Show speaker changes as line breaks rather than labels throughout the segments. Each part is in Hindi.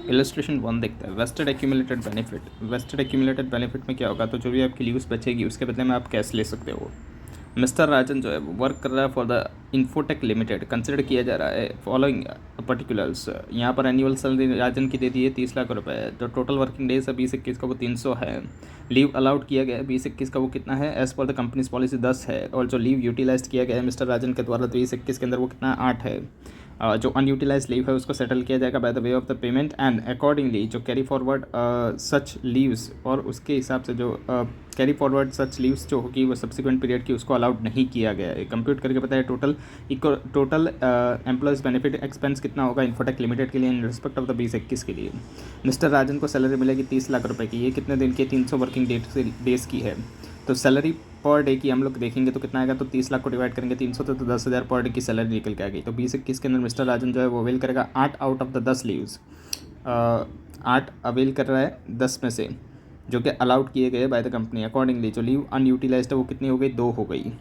इलस्ट्रेशन 1 देखते हैं। Vested accumulated benefit. Vested accumulated benefit में क्या होगा, तो जो भी आपकी लीव्स बचेगी उसके बदले में आप कैश ले सकते हो। मिस्टर राजन जो है वो वर्क कर रहा है for the Infotech limited. Consider किया जा रहा है फॉलोइंग पर्टिकुलर्स। यहाँ पर एनुअल सैलरी राजन की दे दी है 30 लाख रुपए। तो टोटल वर्किंग डेज है 20-21 का वो 300 है। लीव अलाउड किया गया है 20-21 का वो कितना है, as per the companies policy 10 है। और जो लीव यूटिलाइज किया गया है मिस्टर राजन के द्वारा 20-21 के अंदर वो कितना 8 है। जो अनयूटिलाइज लीव है उसको सेटल किया जाएगा by the way of the payment and accordingly जो कैरी फॉरवर्ड सच लीव्स, और उसके हिसाब से जो कैरी फॉरवर्ड सच लीव्स जो होगी वो सब्सिक्वेंट पीरियड की उसको अलाउड नहीं किया गया है। कंप्यूट करके बताया टोटल एम्प्लॉयज़ बेनिफिट एक्सपेंस कितना होगा इन्फोटेक लिमिटेड के लिए इन रिस्पेक्ट ऑफ द 20-21 के लिए। मिस्टर राजन को सैलरी मिलेगी 30 लाख रुपए की। ये कितने दिन की, 300 वर्किंग डेज की है। तो सैलरी पर डे की हम लोग देखेंगे तो कितना आएगा, तो 30 लाख को डिवाइड करेंगे 300 तो 10,000 पर डे की सैलरी निकल के आ गई। तो 20-21 के अंदर मिस्टर राजन जो है वो अवेल करेगा 8 out of the 10 leaves. 8 avail कर रहा है 10 में से, जो कि अलाउड किए गए बाय द कंपनी। अकॉर्डिंगली जो लीव अनयूटिलाइज्ड है वो कितनी हो गई, 2 हो गई।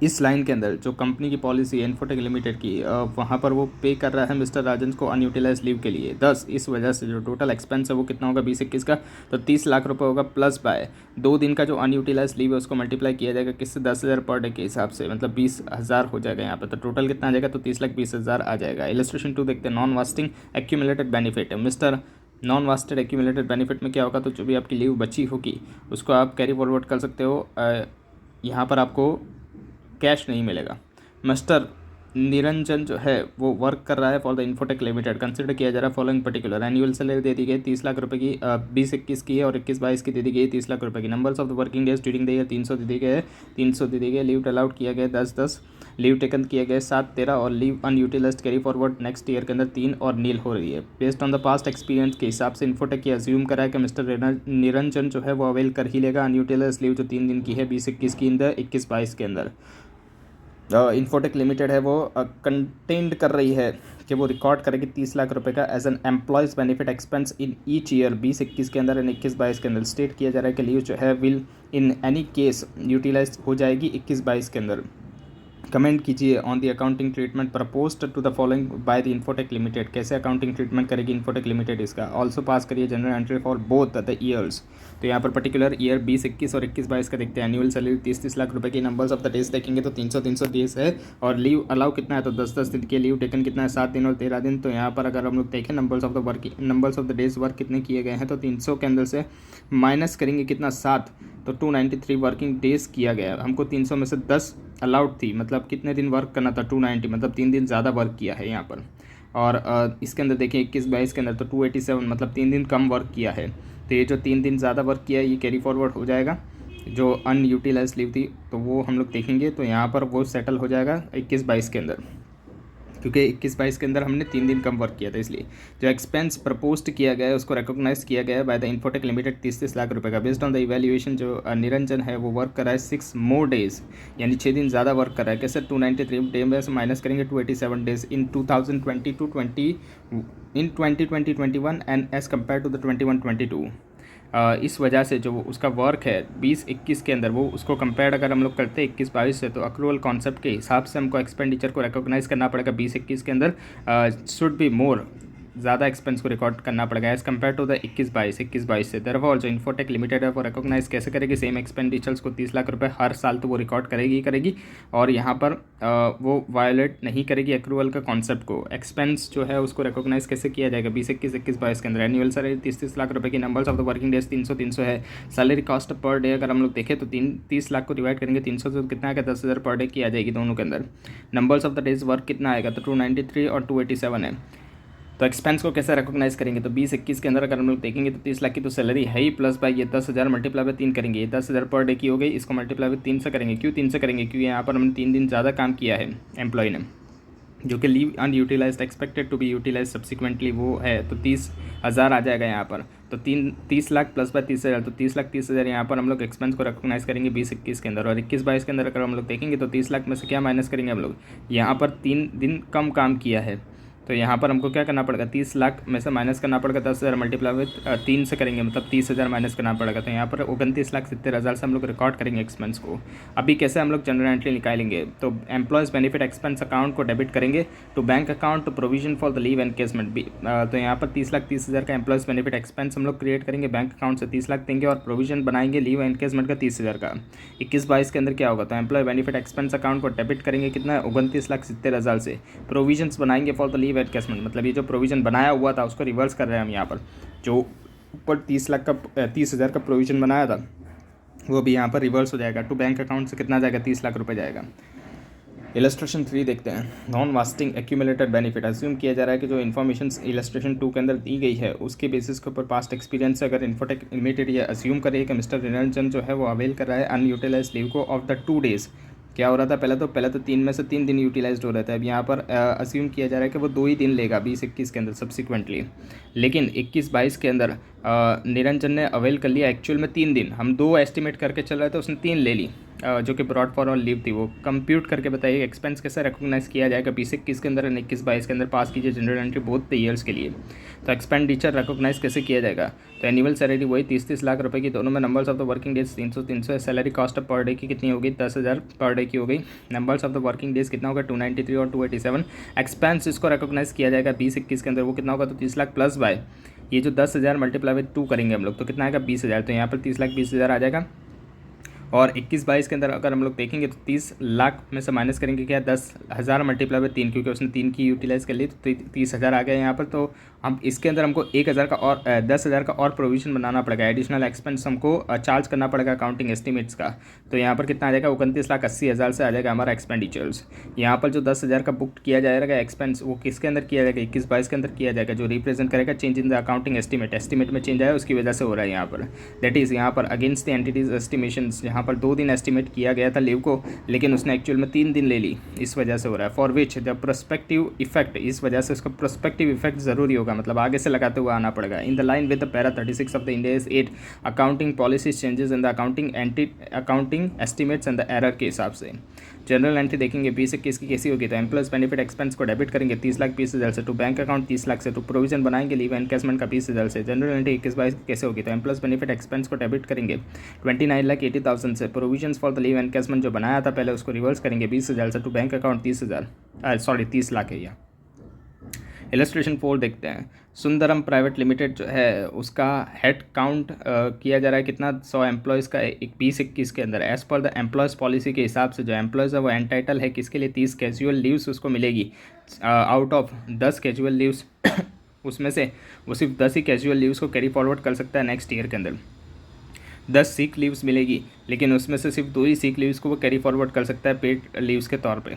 इस लाइन के अंदर जो कंपनी की पॉलिसी है इन्फोटेक लिमिटेड की, वहाँ पर वो पे कर रहा है मिस्टर राजन को अनयूटिलाइज लीव के लिए 10। इस वजह से जो टोटल एक्सपेंस है वो कितना होगा 20-21 का, तो 30 लाख रुपए होगा प्लस बाय 2 दिन का जो अनयूटिलाइज लीव है उसको मल्टीप्लाई किया जाएगा किससे, 10,000 पर डे के हिसाब से, मतलब 20,000 हो जाएगा यहाँ पर। तो टोटल कितना आ जाएगा, तो 30,20,000 आ जाएगा। इलस्ट्रेशन 2 देखते हैं। Non wasting accumulated benefit. Mister non wasted accumulated benefit में क्या होगा, तो जो भी आपकी लीव बची होगी उसको आप कैरी फॉरवर्ड कर सकते हो। यहाँ पर आपको कैश नहीं मिलेगा। मिस्टर निरंजन जो है वो वर्क कर रहा है for the Infotech limited. Consider किया जा रहा है फॉलोइंग पर्टिकुलर। एनुअल सैलरी दे दी गई 30 लाख रुपए की, 20-21 की है, और 21-22 की दे दी गई 30 लाख रुपए की। Numbers of the working days during the year 300 दे दी गए, 300 दे दी गई। लीव अलाउड किया गया 10-10, लीव टेकन किया गया 7-13, और leave unutilised carry forward next year के अंदर 3 और नील हो रही है। Based on the past experience के हिसाब से इन्फोटेक की अज्यूम करा है कि मिस्टर निरंजन जो है वो अवेल कर ही लेगा अनयूटिलाइज्ड लीव जो 3 दिन की है 20-21 की इन द 21-22 के अंदर। इन्फोटेक लिमिटेड है वो कंटेंड कर रही है कि वो रिकॉर्ड करेगी 30 लाख रुपए का as an employees benefit expense in each year 20-21 के अंदर एंड 21-22 के अंदर। स्टेट किया जा रहा है कि लीव जो है will in any case utilise हो जाएगी 21-22 के अंदर। कमेंट कीजिए on the accounting treatment proposed to the following by the Infotech limited. कैसे अकाउंटिंग ट्रीटमेंट करेगी इन्फोटेक लिमिटेड इसका। ऑल्सो पास करिए journal entry for both the years. तो यहाँ पर पर्टिकुलर ईयर 20-21 और 21-22 का देखते हैं। एनुअल सैलरी 30-30 लाख रुपए की। नंबर्स ऑफ द डेज देखेंगे तो 300-300 डेज है, और लीव अलाउ कितना है, तो 10-10 दिन के। लीव टेकन कितना है, 7 दिन और 13 दिन। तो यहाँ पर अगर हम लोग देखें numbers of the days work कितने किए गए हैं, तो 300 के अंदर से माइनस करेंगे कितना, 7, तो 293 वर्किंग डेज किया गया है। हमको 300 में से 10 अलाउड थी, मतलब कितने दिन वर्क करना था, 290, मतलब 3 दिन ज़्यादा वर्क किया है यहाँ पर। और इसके अंदर देखिए 21-22 के अंदर तो 287, मतलब 3 दिन कम वर्क किया है। तो ये जो 3 दिन ज़्यादा वर्क किया है ये कैरी फॉरवर्ड हो जाएगा। जो अनयूटिलाइज लीव थी तो वो हम लोग देखेंगे, तो यहाँ पर वो सेटल हो जाएगा 21-22 के अंदर, क्योंकि 21-22 के अंदर हमने 3 दिन कम वर्क किया था। इसलिए जो एक्सपेंस प्रपोज्ड किया गया है उसको रिकॉग्नाइज किया गया है bye the Infotech limited 30-30 lakh रुपए का। बेस्ड ऑन द इवैल्यूएशन जो निरंजन है वो वर्क कर रहा है 6 मोर डेज, यानी 6 दिन ज़्यादा वर्क कर रहा है। कैसे, 293 डे में से माइनस करेंगे 287 days in 2020-21 and as compare to the 21-22। इस वजह से जो उसका वर्क है 20-21 के अंदर, वो उसको कंपेयर अगर हम लोग करते हैं 21-22 से, तो अक्रूवल कॉन्सेप्ट के हिसाब से हमको एक्सपेंडिचर को रिकॉग्नाइज करना पड़ेगा 20-21 के अंदर। शुड बी मोर, ज़्यादा एक्सपेंस को रिकॉर्ड करना पड़ेगा एज़ कम्पेयर टू द 21-22 से। देयरफॉर जो इन्फोटेक लिमिटेड है वो रिकॉग्नाइज कैसे करेगी, सेम एक्सपेंडिचर्स को 30 लाख रुपए हर साल तो वो रिकॉर्ड करेगी, और यहाँ पर वो वायलेट नहीं करेगी एक्रूवल का कॉन्सेप्ट को। एक्सपेंस जो है उसको रिकॉग्नाइज कैसे किया जाएगा 20-21 के अंदर। एनुअल सैलरी 30-30 लाख रुपए की। Numbers of the working days 300-300 है। सैलरी कॉस्ट पर डे अगर हम लोग देखें तो 30 लाख को डिवाइड करेंगे 300 से, तो कितना आएगा, 10,000 पर डे की आ जाएगी दोनों के अंदर। Numbers of the days work कितना आएगा, तो 293 और 287 है। तो एक्सपेंस को कैसे रिकॉग्नाइज करेंगे, तो 20-21 के अंदर अगर हम लोग देखेंगे तो 30 लाख की तो सैलरी है ही, प्लस बाय ये 10,000 मल्टीप्लाई बाय 3 करेंगे, ये 10,000 पर डे की हो गई, इसको मल्टीप्लाई बाय 3 से करेंगे। क्यों 3 से करेंगे, क्योंकि यहाँ पर हमने 3 दिन ज़्यादा काम किया है एम्प्लॉय ने, जो कि leave unutilised expected to be utilise subsequently वो है, तो 30,000 आ जाएगा यहाँ पर। तो 30 लाख प्लस बाय 30,000, तो 30,30,000 यहाँ पर हम लोग एक्सपेंस को रिकॉग्नाइज करेंगे 20-21 के अंदर। और 21-22 के अंदर अगर हम लोग देखेंगे तो 30 लाख में से क्या माइनस करेंगे हम लोग, यहाँ पर 3 दिन कम काम किया है, तो यहाँ पर हमको क्या करना पड़ेगा, 30 लाख में से माइनस करना पड़ेगा 10,000 मल्टीप्लाई विद 3 से करेंगे, मतलब 30,000 माइनस करना पड़ेगा। तो यहाँ पर 29,70,000 से हम लोग रिकॉर्ड करेंगे एक्सपेंस को। अभी कैसे हम लोग जनरल एंट्री निकालेंगे, तो एम्प्लॉयज़ बेनिफिट एक्सपेंस अकाउंट को डेबिट करेंगे to bank account to provision for the leave encashment भी। तो यहाँ पर 30,30,000 का एम्प्लॉयज़ बेनिफिट एक्सपेंस हम लोग क्रिएट करेंगे, बैंक अकाउंट से 30 लाख देंगे और प्रोविजन बनाएंगे लीव एनकेजमेंट का 30,000 का। 21-22 के अंदर क्या होगा, तो एम्प्लॉय बेनिफिट एक्सपेंस अकाउंट को डेबिट करेंगे कितना, 29,70,000 से। प्रोविजंस बनाएंगे फॉर द लीव एनकेजमेंट, मतलब ये जो प्रोविजन बनाया हुआ था उसको रिवर्स कर रहे हैं हम यहाँ पर। जो ऊपर 30,000 का प्रोविजन बनाया था वो भी यहाँ पर रिवर्स हो जाएगा। टू बैंक अकाउंट से कितना जाएगा, 30 लाख रुपए जाएगा। इलस्ट्रेशन 3 देखते हैं। Non wasting accumulated benefit. Assume किया जा रहा है कि जो इन्फॉर्मेशन इलस्ट्रेशन 2 के अंदर दी गई है उसके बेसिस के ऊपर पास्ट एक्सपीरियंस से अगर इन्फोटेक लिमिटेड ये अज्यूम करे कि मिस्टर निरंजन जो है वो अवेल कर रहा है अनयूटिलाइज लीव को ऑफ द 2 डेज़। क्या हो रहा था, पहले तो 3 में से 3 दिन यूटिलाइज हो रहा था। अब यहाँ पर अज्यूम किया जा रहा है कि वो 2 ही दिन लेगा 20-21 के अंदर सब्सिक्वेंटली, लेकिन 21-22 के अंदर निरंजन ने अवेल कर लिया एक्चुअल में 3 दिन। हम 2 एस्टिमेट करके चल रहे थे, उसने 3 ले ली, जो कि ब्रॉड फॉर लीव थी। वो कंप्यूट करके बताइए एक्सपेंस कैसे रिकॉग्नाइज किया जाएगा 20-21 के अंदर, 21-22 के अंदर पास कीजिए general entry both the years के लिए। तो एक्सपेंडिचर रिकॉग्नाइज कैसे किया जाएगा, तो एनुअल सैलरी वही 30-30 लाख रुपए की, दोनों में numbers of the working days 300 salary cost per day की कितनी होगी, 10,000 पर डे की हो गई। Numbers of the working days कितना होगा, 293 और 287। एक्सपेंस इसको रिकॉग्नाइज किया जाएगा 20-21 के अंदर, वो कितना होगा, तो 30 लाख प्लस बाय ये जो 10,000 मल्टीप्लाई विद 2 करेंगे हम लोग, तो कितना आएगा, 20,000। तो यहाँ पर 30,20,000 आ जाएगा। और 21-22 के अंदर अगर हम लोग देखेंगे तो 30 लाख में से माइनस करेंगे क्या, 10,000 मल्टीप्लाई बाय 3, क्योंकि उसने 3 की यूटिलाइज कर ली, तो 30,000 आ गया यहाँ पर। तो हम इसके अंदर हमको 1,000 का और 10,000 का और प्रोविजन बनाना पड़ेगा, एडिशनल एक्सपेंस हमको चार्ज करना पड़ेगा अकाउंटिंग एस्टिमेट्स का। तो यहाँ पर कितना आ जाएगा, 29,80,000 से आ जाएगा हमारा एक्सपेंडिचर्स। यहाँ पर जो 10,000 का बुक किया जाएगा एक्सपेंस, वो किसके अंदर किया जाएगा, 21-22 के अंदर किया जाएगा, जो रिप्रेजेंट करेगा change in the accounting estimate में चेंज आया उसकी वजह से हो रहा है यहाँ पर। दैट इज़ यहाँ पर अगेंस्ट द एंटिटीज एस्टिमेशन, यहाँ पर 2 दिन एस्टिमेट किया गया था लीव को, लेकिन उसने एक्चुअल में 3 दिन ले ली, इस वजह से हो रहा है। For which the prospective effect, इस वजह से उसका प्रोस्पेक्टिव इफेक्ट जरूरी होगा, मतलब आगे से लगाते हुए आना पड़ेगा। In the line with the para 36 of the India's 8 accounting policies changes in the accounting estimates and the error के हिसाब से। जनरल एंट्री देखेंगे 20-21 की कैसी होगी, तो एम्प्लॉयज बेनिफिट एक्सपेंस को डेबिट करेंगे 30,20,000 से, टू बैंक अकाउंट 30 लाख से, टू प्रोविजन बनाएंगे लीव एनकेजमेंट का 20,000 से। जनरल एंट्री 21-22 की कैसे होगी, तो एम्प्लॉयज बेनिफिट एक्सपेंस को डेबिट करेंगे 29,80,000 से, प्रोविजन फॉर द लीव एनकेजमेंट जो बनाया था पहले उसको रिवर्स करेंगे 20,000 से, टू बैंक अकाउंट 30 लाख है यह। इलस्ट्रेशन 4 देखते हैं। सुंदरम प्राइवेट लिमिटेड जो है उसका हेड काउंट किया जा रहा है कितना, 100 एम्प्लॉयज़ का 20-21 के अंदर। As per the employees policy के हिसाब से जो एम्प्लॉयज़ है वो एंटाइटल है किसके लिए, 30 कैजुअल लीव्स उसको मिलेगी। आउट ऑफ 10 कैजुअल लीव्स उसमें से वो सिर्फ 10 ही कैजुअल लीव्स को कैरी फॉरवर्ड कर सकता है नेक्स्ट ईयर के अंदर। 10 सीक लीव्स मिलेगी, लेकिन उसमें से सिर्फ 2 ही सीक लीव्स को वो कैरी फॉरवर्ड कर सकता है पेड लीव्स के तौर पे।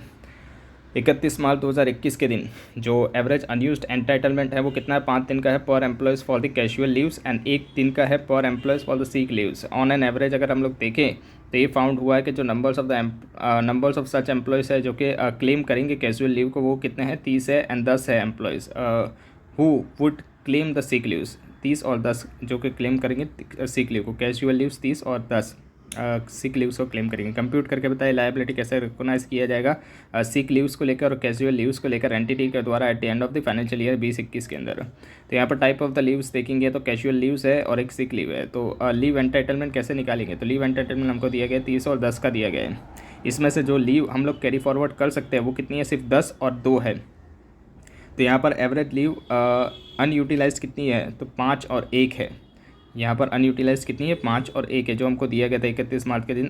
31 मार्च 2021 के दिन जो एवरेज अनयूज्ड एंटाइटलमेंट है वो कितना है, 5 दिन का है पर employees for the casual leaves and 1 दिन का है पर employees for the seek leaves. On an average अगर हम लोग देखें तो ये फाउंड हुआ है कि जो नंबर्स ऑफ सच एम्प्लॉयज़ है जो कि क्लेम करेंगे कैजुअल लीव को, वो कितने हैं, 30 है एंड 10 है employees who would claim the seek leaves. 30 और 10 जो कि क्लेम करेंगे सीक लीव को, कैजुअल लीव्स 30 और 10 सिक लीव्स को क्लेम करेंगे। कंप्यूट करके बताइए लायबिलिटी कैसे रिकॉग्नाइज किया जाएगा सिक लीव्स को लेकर और कैजुअल लीव्स को लेकर एंटिटी के द्वारा at the end of the financial year 20-21 के अंदर। तो यहाँ पर टाइप ऑफ द लीव्स देखेंगे तो कैजुअल लीव्स है और एक सिक लीव है। तो लीव एंटाइटलमेंट कैसे निकालेंगे, तो लीव एंटाइटलमेंट हमको दिया गया 30 और 10 का दिया गया है। इसमें से जो लीव हम लोग कैरी फॉरवर्ड कर सकते हैं वो कितनी है, सिर्फ 10 और 2 है। तो यहाँ पर एवरेज लीव अनयूटिलाइज कितनी है, तो 5 और 1 है। यहाँ पर अनयूटिलाइज कितनी है, 5 और 1 है, जो हमको दिया गया था 31 मार्च के दिन।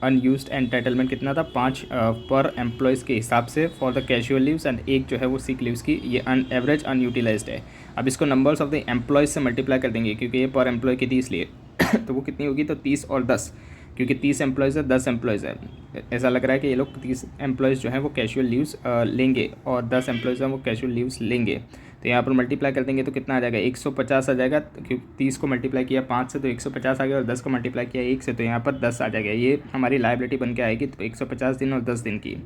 अनयूज्ड एंटाइटलमेंट कितना था, 5 पर एम्प्लॉयज़ के हिसाब से for the casual leaves and 1 जो है वो सिक लीव्स की, ये एवरेज अनयूटिलाइज्ड है। अब इसको नंबर्स ऑफ द एम्प्लॉयज़ से मल्टीप्लाई कर देंगे क्योंकि ये पर एम्प्लॉय की 30 लिए तो वो कितनी होगी, तो 30 और 10, क्योंकि 30 एम्प्लॉयज़ है 10 एम्प्लॉयज़ है। ऐसा लग रहा है कि ये लोग 30 एम्प्लॉयज़ जो हैं वो कैजुअल लीव्स लेंगे और 10 एम्प्लॉयज़ हैं वो कैजुअल लीव्स लेंगे। तो यहाँ पर मल्टीप्लाई कर देंगे तो कितना आ जाएगा, 150 आ जाएगा, क्योंकि 30 को मल्टीप्लाई किया 5 से तो 150 आ गया, और 10 को मल्टीप्लाई किया 1 से तो यहाँ पर 10 आ जाएगा। ये हमारी लायबिलिटी बन के आएगी। तो 150 दिन और 10 दिन की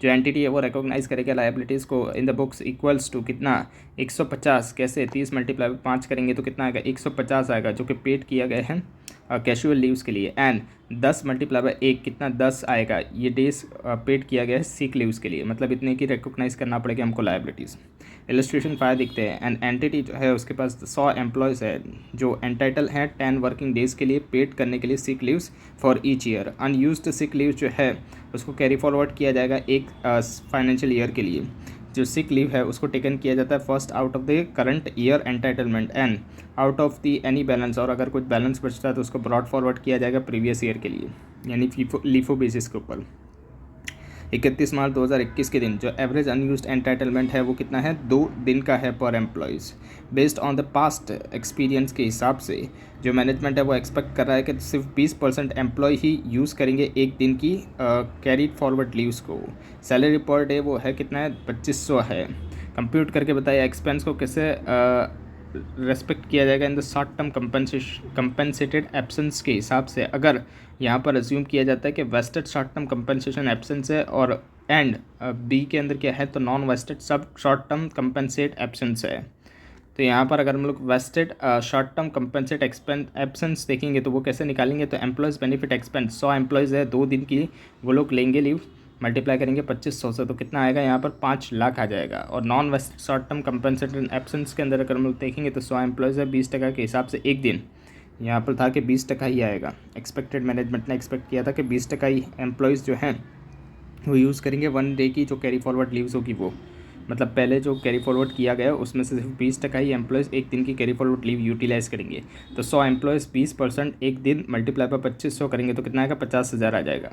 जो एंटिटी है वो रिकॉग्नाइज करेगा लायबिलिटीज़ को in the books equals to कितना, 150 कैसे, 30 मल्टीप्लाई 5 करेंगे तो कितना आएगा, 150 आएगा, जो कि पेड किया गया है कैजुअल लीव्स के लिए एंड 10 मल्टीप्लाई बाय 1 कितना 10 आएगा ये डेज पेड किया गया है सिक लीव्स के लिए, मतलब इतने की रिकॉग्नाइज करना पड़ेगा हमको लायबिलिटीज़। इलस्ट्रेशन 5 दिखते हैं, एंड एंटिटी जो है उसके पास 100 एम्प्लॉयज़ है जो एंटाइटल हैं 10 वर्किंग डेज़ के लिए पेड करने के लिए sick leaves for each year. Unused sick leave जो है उसको कैरी फॉरवर्ड किया जाएगा एक फाइनेंशियल ईयर के लिए। जो सिक लीव है उसको टेकन किया जाता है first out of the current year entitlement and out of the any balance, और अगर कुछ बैलेंस बचता है तो उसको ब्रॉड फॉरवर्ड किया जाएगा प्रीवियस ईयर के लिए, यानी लीफो बेसिस के ऊपर। 31 मार्च 2021 के दिन जो एवरेज अनयूज्ड एंटाइटलमेंट है वो कितना है 2 दिन का है पर employees. Based on the past experience के हिसाब से जो मैनेजमेंट है वो एक्सपेक्ट कर रहा है कि सिर्फ 20% एम्प्लॉय ही यूज़ करेंगे एक दिन की कैरीड फॉरवर्ड लीव्स को। सैलरी पर डे वो है कितना है 2500 है। कंप्यूट करके बताइए एक्सपेंस को कैसे रेस्पेक्ट किया जाएगा in the short term compensated absence के हिसाब से। अगर यहाँ पर अज्यूम किया जाता है कि vested short term compensation absence है और एंड बी के अंदर क्या है तो नॉन वेस्टेड सब शॉर्ट टर्म कंपनसेट एब्सेंस है। तो यहाँ पर अगर हम लोग vested short term compensate absence देखेंगे तो वो कैसे निकालेंगे, तो एम्प्लॉयज़ बेनिफिट एक्सपेंस 100 एम्प्लॉयज़ है 2 दिन की वो लोग लेंगे लीव, मल्टीप्लाई करेंगे 2500 से तो कितना आएगा यहाँ पर 5 लाख आ जाएगा। और non vest short term compensated absence के अंदर अगर हम लोग देखेंगे तो 100 एम्प्लॉयज़ है 20% के हिसाब से एक दिन यहाँ पर था कि 20% ही आएगा। एक्सपेक्टेड मैनेजमेंट ने एक्सपेक्ट किया था कि 20% ही एम्प्लॉयज़ जो हैं वो यूज़ करेंगे 1 डे की जो कैरी फॉरवर्ड लीव्स होगी वो, मतलब पहले जो कैरी फॉरवर्ड किया गया उसमें से सिर्फ 20% ही एम्प्लॉयज़ एक दिन की कैरी फॉरवर्ड लीव यूटिलाइज़ करेंगे। तो 100 एम्प्लॉयज़ 20% एक दिन मल्टीप्लाई पर 2500 करेंगे तो कितना आएगा 50,000 आ जाएगा।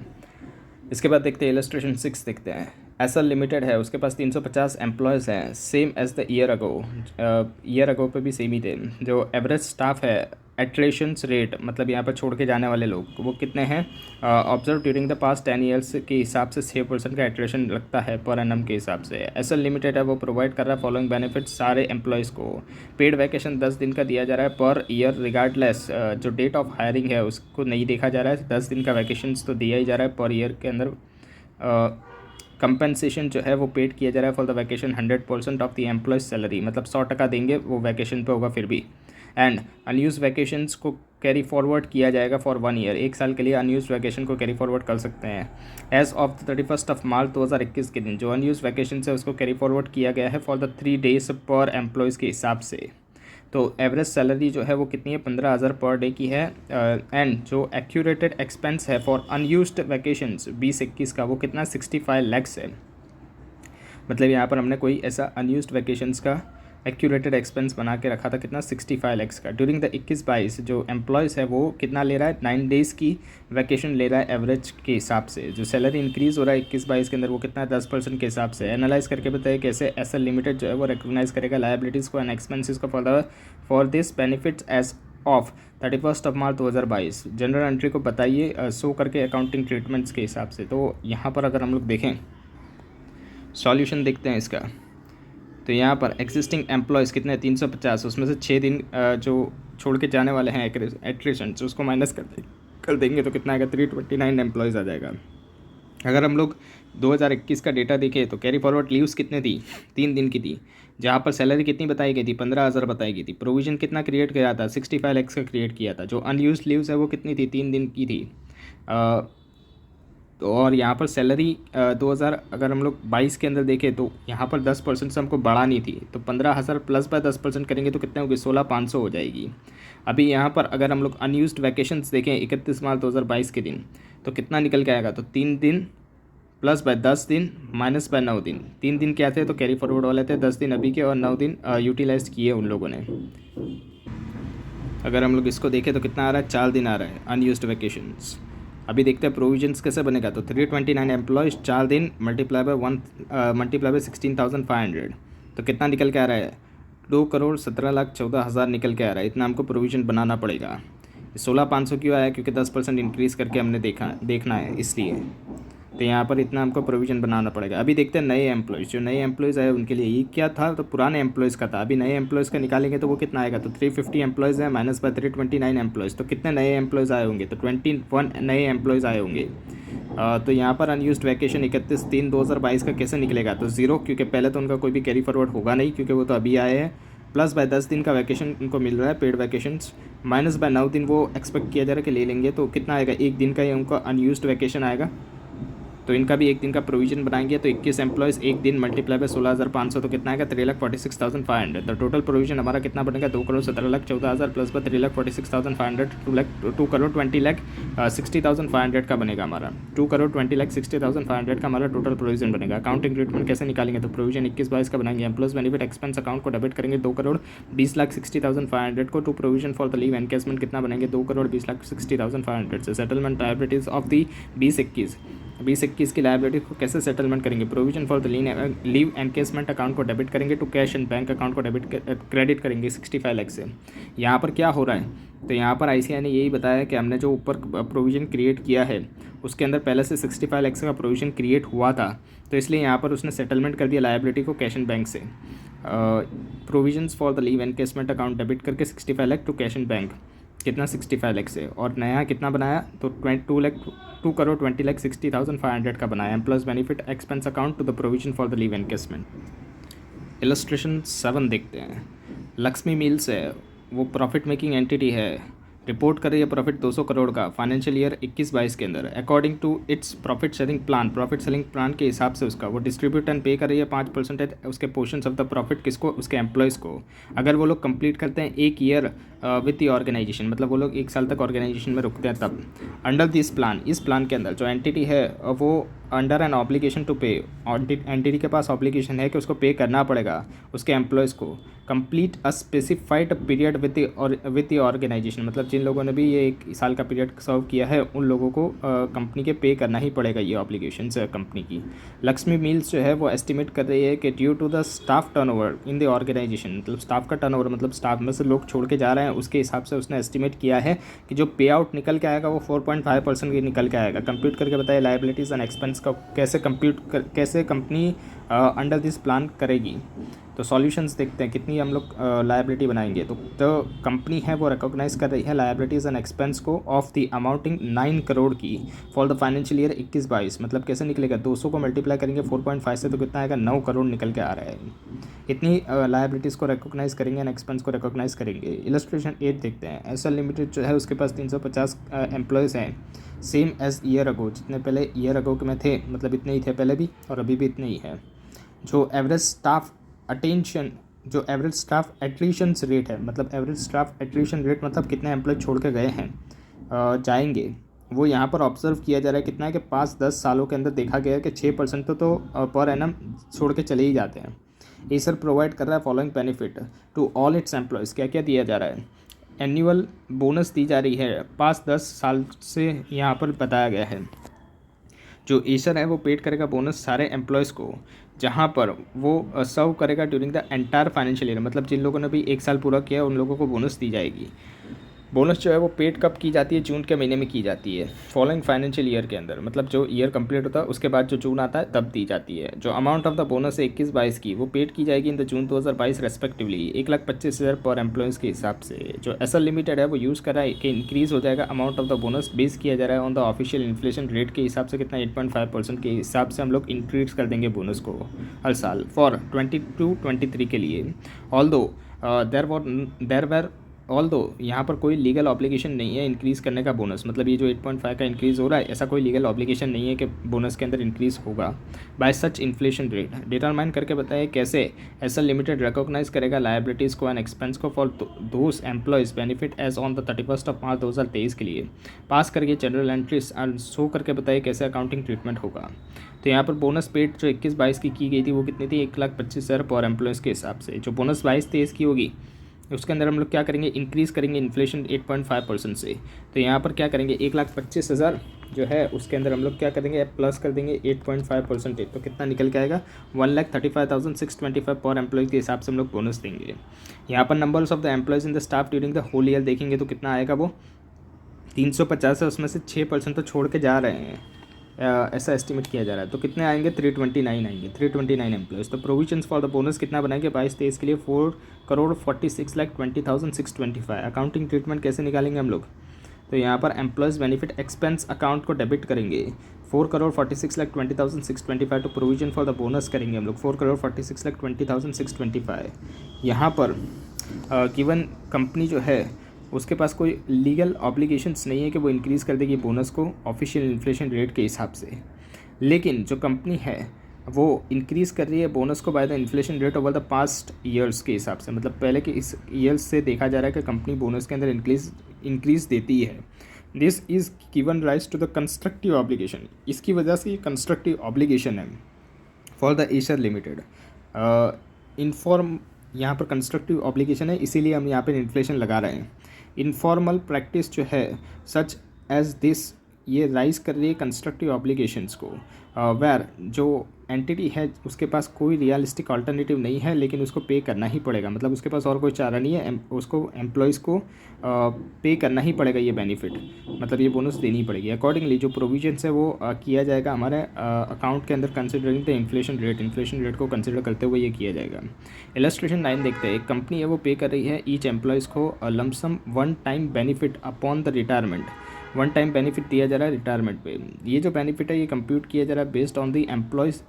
इसके बाद देखते हैं इलस्ट्रेशन 6 देखते हैं। एसएल लिमिटेड है उसके पास 350 एम्प्लॉयज़ हैं same as the year ago पे भी सेम ही थे। जो एवरेज स्टाफ है एट्रेशंस रेट मतलब यहाँ पर छोड़ के जाने वाले लोग वो कितने हैं observe during the past 10 years के हिसाब से 6% का एट्रेशन लगता है पर एनम के हिसाब से। एसएल लिमिटेड है वो प्रोवाइड कर रहा है फॉलोइंग बेनिफिट्स सारे एम्प्लॉयज़ को। पेड वैकेशन 10 दिन का दिया जा रहा है पर ईयर रिगार्डलेस जो डेट ऑफ हायरिंग है उसको नहीं देखा जा रहा है, 10 दिन का वैकेशन तो दिया ही जा रहा है पर ईयर के अंदर। कंपनसेशन जो है वो पेड किया जा रहा है for the vacation 100% of the employees salary, मतलब 100% देंगे वो वैकेशन पे होगा फिर भी। एंड अनयूज वैकेशंस को कैरी फॉरवर्ड किया जाएगा फॉर 1 ईयर, 1 साल के लिए अनयूज वैकेशन को कैरी फॉरवर्ड कर सकते हैं। एज ऑफ 31 मार्च 2021 के दिन जो अनयूज वैकेशन है उसको कैरी फॉरवर्ड किया गया है फॉर द 3 डेज पर एम्प्लॉयज़ के हिसाब से। तो एवरेज सैलरी जो है वो कितनी है 15,000 पर डे की है। एंड जो एक्यूरेटेड एक्सपेंस है फॉर अनयूज्ड वैकेशंस 2021 का वो कितना 65 लैक्स है। मतलब यहाँ पर हमने कोई ऐसा अनयूज्ड वैकेशंस का एक्यूरेटेड एक्सपेंस बना के रखा था कितना 65 लैक्स का। ड्यूरिंग द 21-22 जो एम्प्लॉयज़ है वो कितना ले रहा है 9 डेज़ की वैकेशन ले रहा है एवरेज के हिसाब से। जो सैलरी इंक्रीज़ हो रहा है 21-22 के अंदर वो कितना है 10% के हिसाब से। एनालाइज करके बताइए कैसे एसएल लिमिटेड जो है वो रिकॉग्नाइज करेगा लायबिलिटीज़ को एंड एक्सपेंसेस को for this benefits as of 31 March 2022। Journal entry को बताइए शो करके अकाउंटिंग ट्रीटमेंट्स के हिसाब से। तो यहाँ पर अगर हम लोग देखें सॉल्यूशन देखते हैं इसका, तो यहाँ पर एग्जिस्टिंग एम्प्लॉयज़ कितने 350, उसमें से 6 दिन जो छोड़ के जाने वाले हैं एट्रिशन उसको माइनस कर देंगे तो कितना आएगा 329 एम्प्लॉयज़ आ जाएगा। अगर हम लोग 2021 का डेटा देखें तो कैरी फॉरवर्ड लीव्स कितने थी 3 दिन की थी, जहाँ पर सैलरी कितनी बताई गई थी 15,000 बताई गई थी। प्रोविज़न कितना क्रिएट किया था 65 लैक्स का क्रिएट किया था। जो अनयूज्ड लीव्स है वो कितनी थी 3 दिन की थी। और यहाँ पर सैलरी 2000 अगर हम लोग 22 के अंदर देखें तो यहाँ पर 10% से हमको बढ़ानी थी, तो 15,000 प्लस बाय 10% करेंगे तो कितने होगी 16,500 हो जाएगी। अभी यहाँ पर अगर हम लोग अनयूज्ड वैकेशंस देखें 31 मार्च 2022 के दिन तो कितना निकल के आएगा, तो 3 दिन प्लस बाय 10 दिन माइनस बाय 9 दिन। 3 दिन क्या थे तो कैरी फॉरवर्ड वाले थे, 10 दिन अभी के और 9 दिन यूटिलाइज किए उन लोगों ने। अगर हम लोग इसको देखें तो कितना आ रहा है 4 दिन आ रहा है अनयूज्ड वैकेशंस। अभी देखते हैं प्रोविजंस कैसे बनेगा, तो 329 एम्प्लॉयज़ 4 दिन मल्टीप्लाई बाय 16,500 तो कितना निकल के आ रहा है 2,17,14,000 निकल के आ रहा है। इतना हमको प्रोविज़न बनाना पड़ेगा। 16,500 क्यों आया, क्योंकि 10% इंक्रीज़ करके हमने देखना है इसलिए, तो यहाँ पर इतना हमको प्रोविज़न बनाना पड़ेगा। अभी देखते हैं नए एम्प्लॉयज़, जो नए एम्प्लॉयज़ आए उनके लिए ये क्या था, तो पुराने एम्प्लॉयज़ का था। अभी नए एम्प्लॉयज़ का निकालेंगे तो वो कितना आएगा, तो 350 एम्प्लॉयज़ है माइनस बाय 329 एम्प्लॉयज़, तो कितने नए एम्प्लॉयज़ आए होंगे, तो 21 नए एम्प्लॉयज़ आए होंगे। तो यहाँ पर अनयूज्ड वैकेशन 31/3/2022 का कैसे निकलेगा, तो 0, क्योंकि पहले तो उनका कोई भी कैरी फॉरवर्ड होगा नहीं क्योंकि वो तो अभी आए हैं। प्लस बाय 10 दिन का वैकेशन उनको मिल रहा है, पेड वैकेशंस, माइनस बाय 9 दिन वो एक्सपेक्ट किया जा रहा है कि ले लेंगे, तो कितना आएगा, एक दिन का ये उनका अनयूज्ड वैकेशन आएगा। तो इनका भी एक दिन का प्रोविजन बनाएंगे, तो 21 एम्प्लॉयज़ एक दिन मल्टीप्लाई बाय 16,500, तो कितना आएगा 3,46,500। तो टोटल प्रोविजन हमारा कितना बनेगा 2,17,14,000 प्लस बाय 3,46,500, 2,20,60,500 का बनेगा हमारा, 2,20,60,500 का हमारा टोटल प्रोविजन बनेगा। अकाउंटिंग ट्रीटमेंट कैसे निकालेंगे, तो प्रोविजन 21-22 का बनाएंगे। एम्प्लॉयज़ बेनिफिट एक्सपेंस अकाउंट को डेबिट करेंगे 2,20,60,500 को, to provision for the leave encashment कितना बनेंगे 2,20,60,500 से। सेटलमेंट लायबिलिटीज़ ऑफ दी 20-21 की लायबिलिटी को कैसे सेटलमेंट करेंगे, provision for the leave encashment account को डेबिट करेंगे, to cash and bank account को क्रेडिट करेंगे 65 लाख से। यहाँ पर क्या हो रहा है, तो यहाँ पर आईसीआई ने यही बताया कि हमने जो ऊपर प्रोविज़न क्रिएट किया है उसके अंदर पहले से 65 लाख का प्रोविज़न क्रिएट हुआ था, तो इसलिए यहाँ पर उसने सेटलमेंट कर दिया लायबिलिटी को कैश एंड बैंक से। Provisions for the leave encashment account debit करके 65 lakh to cash and bank, कितना 65 लाख से, और नया कितना बनाया तो 2,20,60,500 का बनाया। Employees benefit expense account to the provision for the leave encashment. Illustration 7 देखते हैं। लक्ष्मी मिल्स है, वो प्रॉफिट मेकिंग एंटिटी है, रिपोर्ट कर रही है प्रॉफिट 200 करोड़ का फाइनेंशियल ईयर 21-22 के अंदर। According to its profit selling plan के हिसाब से उसका वो डिस्ट्रीब्यूट एंड पे कर रही है 5% उसके पोर्शंस ऑफ द प्रॉफिट किसको, उसके एम्प्लॉयज़ को। अगर वो लोग कंप्लीट करते हैं 1 ईयर विद द ऑर्गेनाइजेशन, मतलब वो लोग 1 साल तक ऑर्गेनाइजेशन में रुकते हैं तब, अंडर दिस प्लान, इस प्लान के अंदर जो एंटिटी है वो अंडर एन ऑब्लिगेशन टू पे, एंटिटी के पास ऑब्लिगेशन है कि उसको पे करना पड़ेगा उसके एम्प्लॉयज़ को, complete a specified period with the organisation, मतलब जिन लोगों ने भी ये 1 साल का पीरियड सर्व किया है उन लोगों को कंपनी के पे करना ही पड़ेगा ये ऑब्लिगेशंस कंपनी की। लक्ष्मी मिल्स जो है वो एस्टिमेट कर रही है कि due to the staff turnover in the organisation, मतलब स्टाफ का टर्नओवर मतलब स्टाफ में से लोग छोड़ के जा रहे हैं, उसके हिसाब से उसने एस्टिमेट किया है कि जो पे आउट निकल के आएगा वो 4.5% की निकल के आएगा। कंप्यूट करके बताइए लायबिलिटीज़ एंड एक्सपेंस का कैसे कैसे कंपनी अंडर दिस प्लान करेगी। तो सॉल्यूशंस देखते हैं कितनी हम लोग लायबिलिटी बनाएंगे। तो कंपनी है वो रिकॉग्नाइज कर रही है लायबिलिटीज़ एंड एक्सपेंस को ऑफ द अमाउंटिंग 9 करोड़ की फॉर द फाइनेंशियल ईयर 21-22, मतलब कैसे निकलेगा 200 को मल्टीप्लाई करेंगे 4.5 से, तो कितना आएगा 9 करोड़ निकल के आ रहा है। इतनी लायबिलिटीज़ को रिकॉग्नाइज करेंगे एंड एक्सपेंस को रिकॉग्नाइज करेंगे। इलस्ट्रेशन 8 देखते हैं। एसएल लिमिटेड जो है उसके पास 350 एम्प्लॉयज़ हैं, सेम एज ईयर अगो, जितने पहले ईयर अगो के में थे, मतलब इतने ही थे पहले भी और अभी भी इतने ही है। जो एवरेज स्टाफ एट्रीशन रेट है, मतलब एवरेज स्टाफ एट्रीशन रेट मतलब कितने एम्प्लॉय छोड़ के गए हैं जाएंगे, वो यहाँ पर ऑब्जर्व किया जा रहा है कितना है कि 5-10 सालों के अंदर देखा गया है कि 6% तो पर एनम छोड़ के चले ही जाते हैं। एसर प्रोवाइड कर रहा है following benefit to all its employees, क्या क्या दिया जा रहा है, एनुअल बोनस दी जा रही है 5-10 साल से यहाँ पर बताया गया है। जो एसर है वो पेड करेगा बोनस सारे एम्प्लॉयज़ को, जहाँ पर वो सर्व करेगा during the entire financial year, मतलब जिन लोगों ने भी 1 साल पूरा किया उन लोगों को बोनस दी जाएगी। बोनस जो है वो पेड कब की जाती है, जून के महीने में की जाती है फॉलोइंग फाइनेंशियल ईयर के अंदर, मतलब जो ईयर कंप्लीट होता है उसके बाद जो जून आता है तब दी जाती है। जो अमाउंट ऑफ द बोनस है 21-22 की वो पेड की जाएगी इन द जून 2022 रेस्पेक्टिवली 1,25,000 पर एम्प्लॉयज़ के हिसाब से। जो एसएल लिमिटेड है वो यूज़ कर रहा है कि इंक्रीज़ हो जाएगा amount of the bonus, base किया जा रहा है on the official inflation rate के हिसाब से, कितना 8.5% के हिसाब से हम लोग इंक्रीज़ कर देंगे बोनस को हर साल फॉर 22-23 के लिए। ऑल्दो यहाँ पर कोई लीगल ऑब्लिगेशन नहीं है इंक्रीज़ करने का बोनस, मतलब ये जो 8.5 का इंक्रीज़ हो रहा है ऐसा कोई लीगल ऑब्लिगेशन नहीं है कि बोनस के अंदर इंक्रीज़ होगा। By such inflation rate determine करके बताइए कैसे एसएल लिमिटेड रिकॉग्नाइज करेगा लायबिलिटीज़ को एंड एक्सपेंस को for those employees benefit as on the 31 March 2023 के लिए। पास करके जनरल एंट्रीज एंड शो करके बताइए कैसे अकाउंटिंग ट्रीटमेंट होगा। तो यहाँ पर बोनस पेड जो 21-22 की गई थी वो कितनी थी 1,25,000 पर एम्प्लॉयज़ के हिसाब से। जो बोनस 22-23 की होगी उसके अंदर हम लोग क्या करेंगे, इंक्रीज़ करेंगे इन्फ्लेशन 8.5% से। तो यहाँ पर क्या करेंगे 1,25,000 जो है उसके अंदर हम लोग क्या करेंगे प्लस कर देंगे 8.5%, तो कितना निकल के आएगा 1,35,625 पर एम्प्लॉय के हिसाब से हम लोग बोनस देंगे। यहाँ पर numbers of the employees in the staff during the whole year देखेंगे तो कितना आएगा वो 350 है, उसमें से 6% तो छोड़ के जा रहे हैं, ऐसा एस्टिमेट किया जा रहा है। तो कितने आएंगे 329 आएंगे, 329 एम्प्लॉयज़। तो प्रोविजंस फॉर द बोनस कितना बनाएंगे 22-23 के लिए 4,46,20,625। अकाउंटिंग ट्रीटमेंट कैसे निकालेंगे हम लोग, तो यहाँ पर एम्प्लॉयज़ बेनिफिट एक्सपेंस अकाउंट को डेबिट करेंगे 4,46,20,625 to provision for the bonus करेंगे हम लोग 4,46,20,625। यहाँ पर गिवन कंपनी जो है उसके पास कोई लीगल ऑब्लिगेशंस नहीं है कि वो इंक्रीज़ कर देगी बोनस को ऑफिशियल इन्फ्लेशन रेट के हिसाब से, लेकिन जो कंपनी है वो इंक्रीज़ कर रही है बोनस को by the inflation rate over the past years के हिसाब से, मतलब पहले के इस ईयर्स से देखा जा रहा है कि कंपनी बोनस के अंदर इंक्रीज़ देती है। This is given rise to the constructive obligation, इसकी वजह से ये कंस्ट्रक्टिव ऑब्लिगेशन है फॉर द एशियर लिमिटेड। इनफॉर्म यहाँ पर कंस्ट्रक्टिव ऑब्लिगेशन है, इसीलिए हम यहाँ पर इन्फ्लेशन लगा रहे हैं। इनफॉर्मल प्रैक्टिस जो है सच एज दिस, ये राइज कर रही है कंस्ट्रक्टिव ऑब्लिगेशंस को, वेर जो एंटिटी है उसके पास कोई रियलिस्टिक अल्टरनेटिव नहीं है लेकिन उसको पे करना ही पड़ेगा, मतलब उसके पास और कोई चारा नहीं है, उसको एम्प्लॉयज़ को पे करना ही पड़ेगा ये बेनिफिट, मतलब ये बोनस देनी पड़ेगी। अकॉर्डिंगली जो प्रोविजंस है वो किया जाएगा हमारे अकाउंट के अंदर कंसिडरिंग द इन्फ्लेशन रेट को कंसिडर करते हुए ये किया जाएगा। इलस्ट्रेशन 9 देखते हैं। एक कंपनी है वो पे कर रही है ईच एम्प्लॉयज़ को lump sum one time benefit upon the retirement, one time benefit दिया जा रहा है रिटायरमेंट पे। ये जो बेनिफिट है ये कंप्यूट किया जा रहा है based on the employees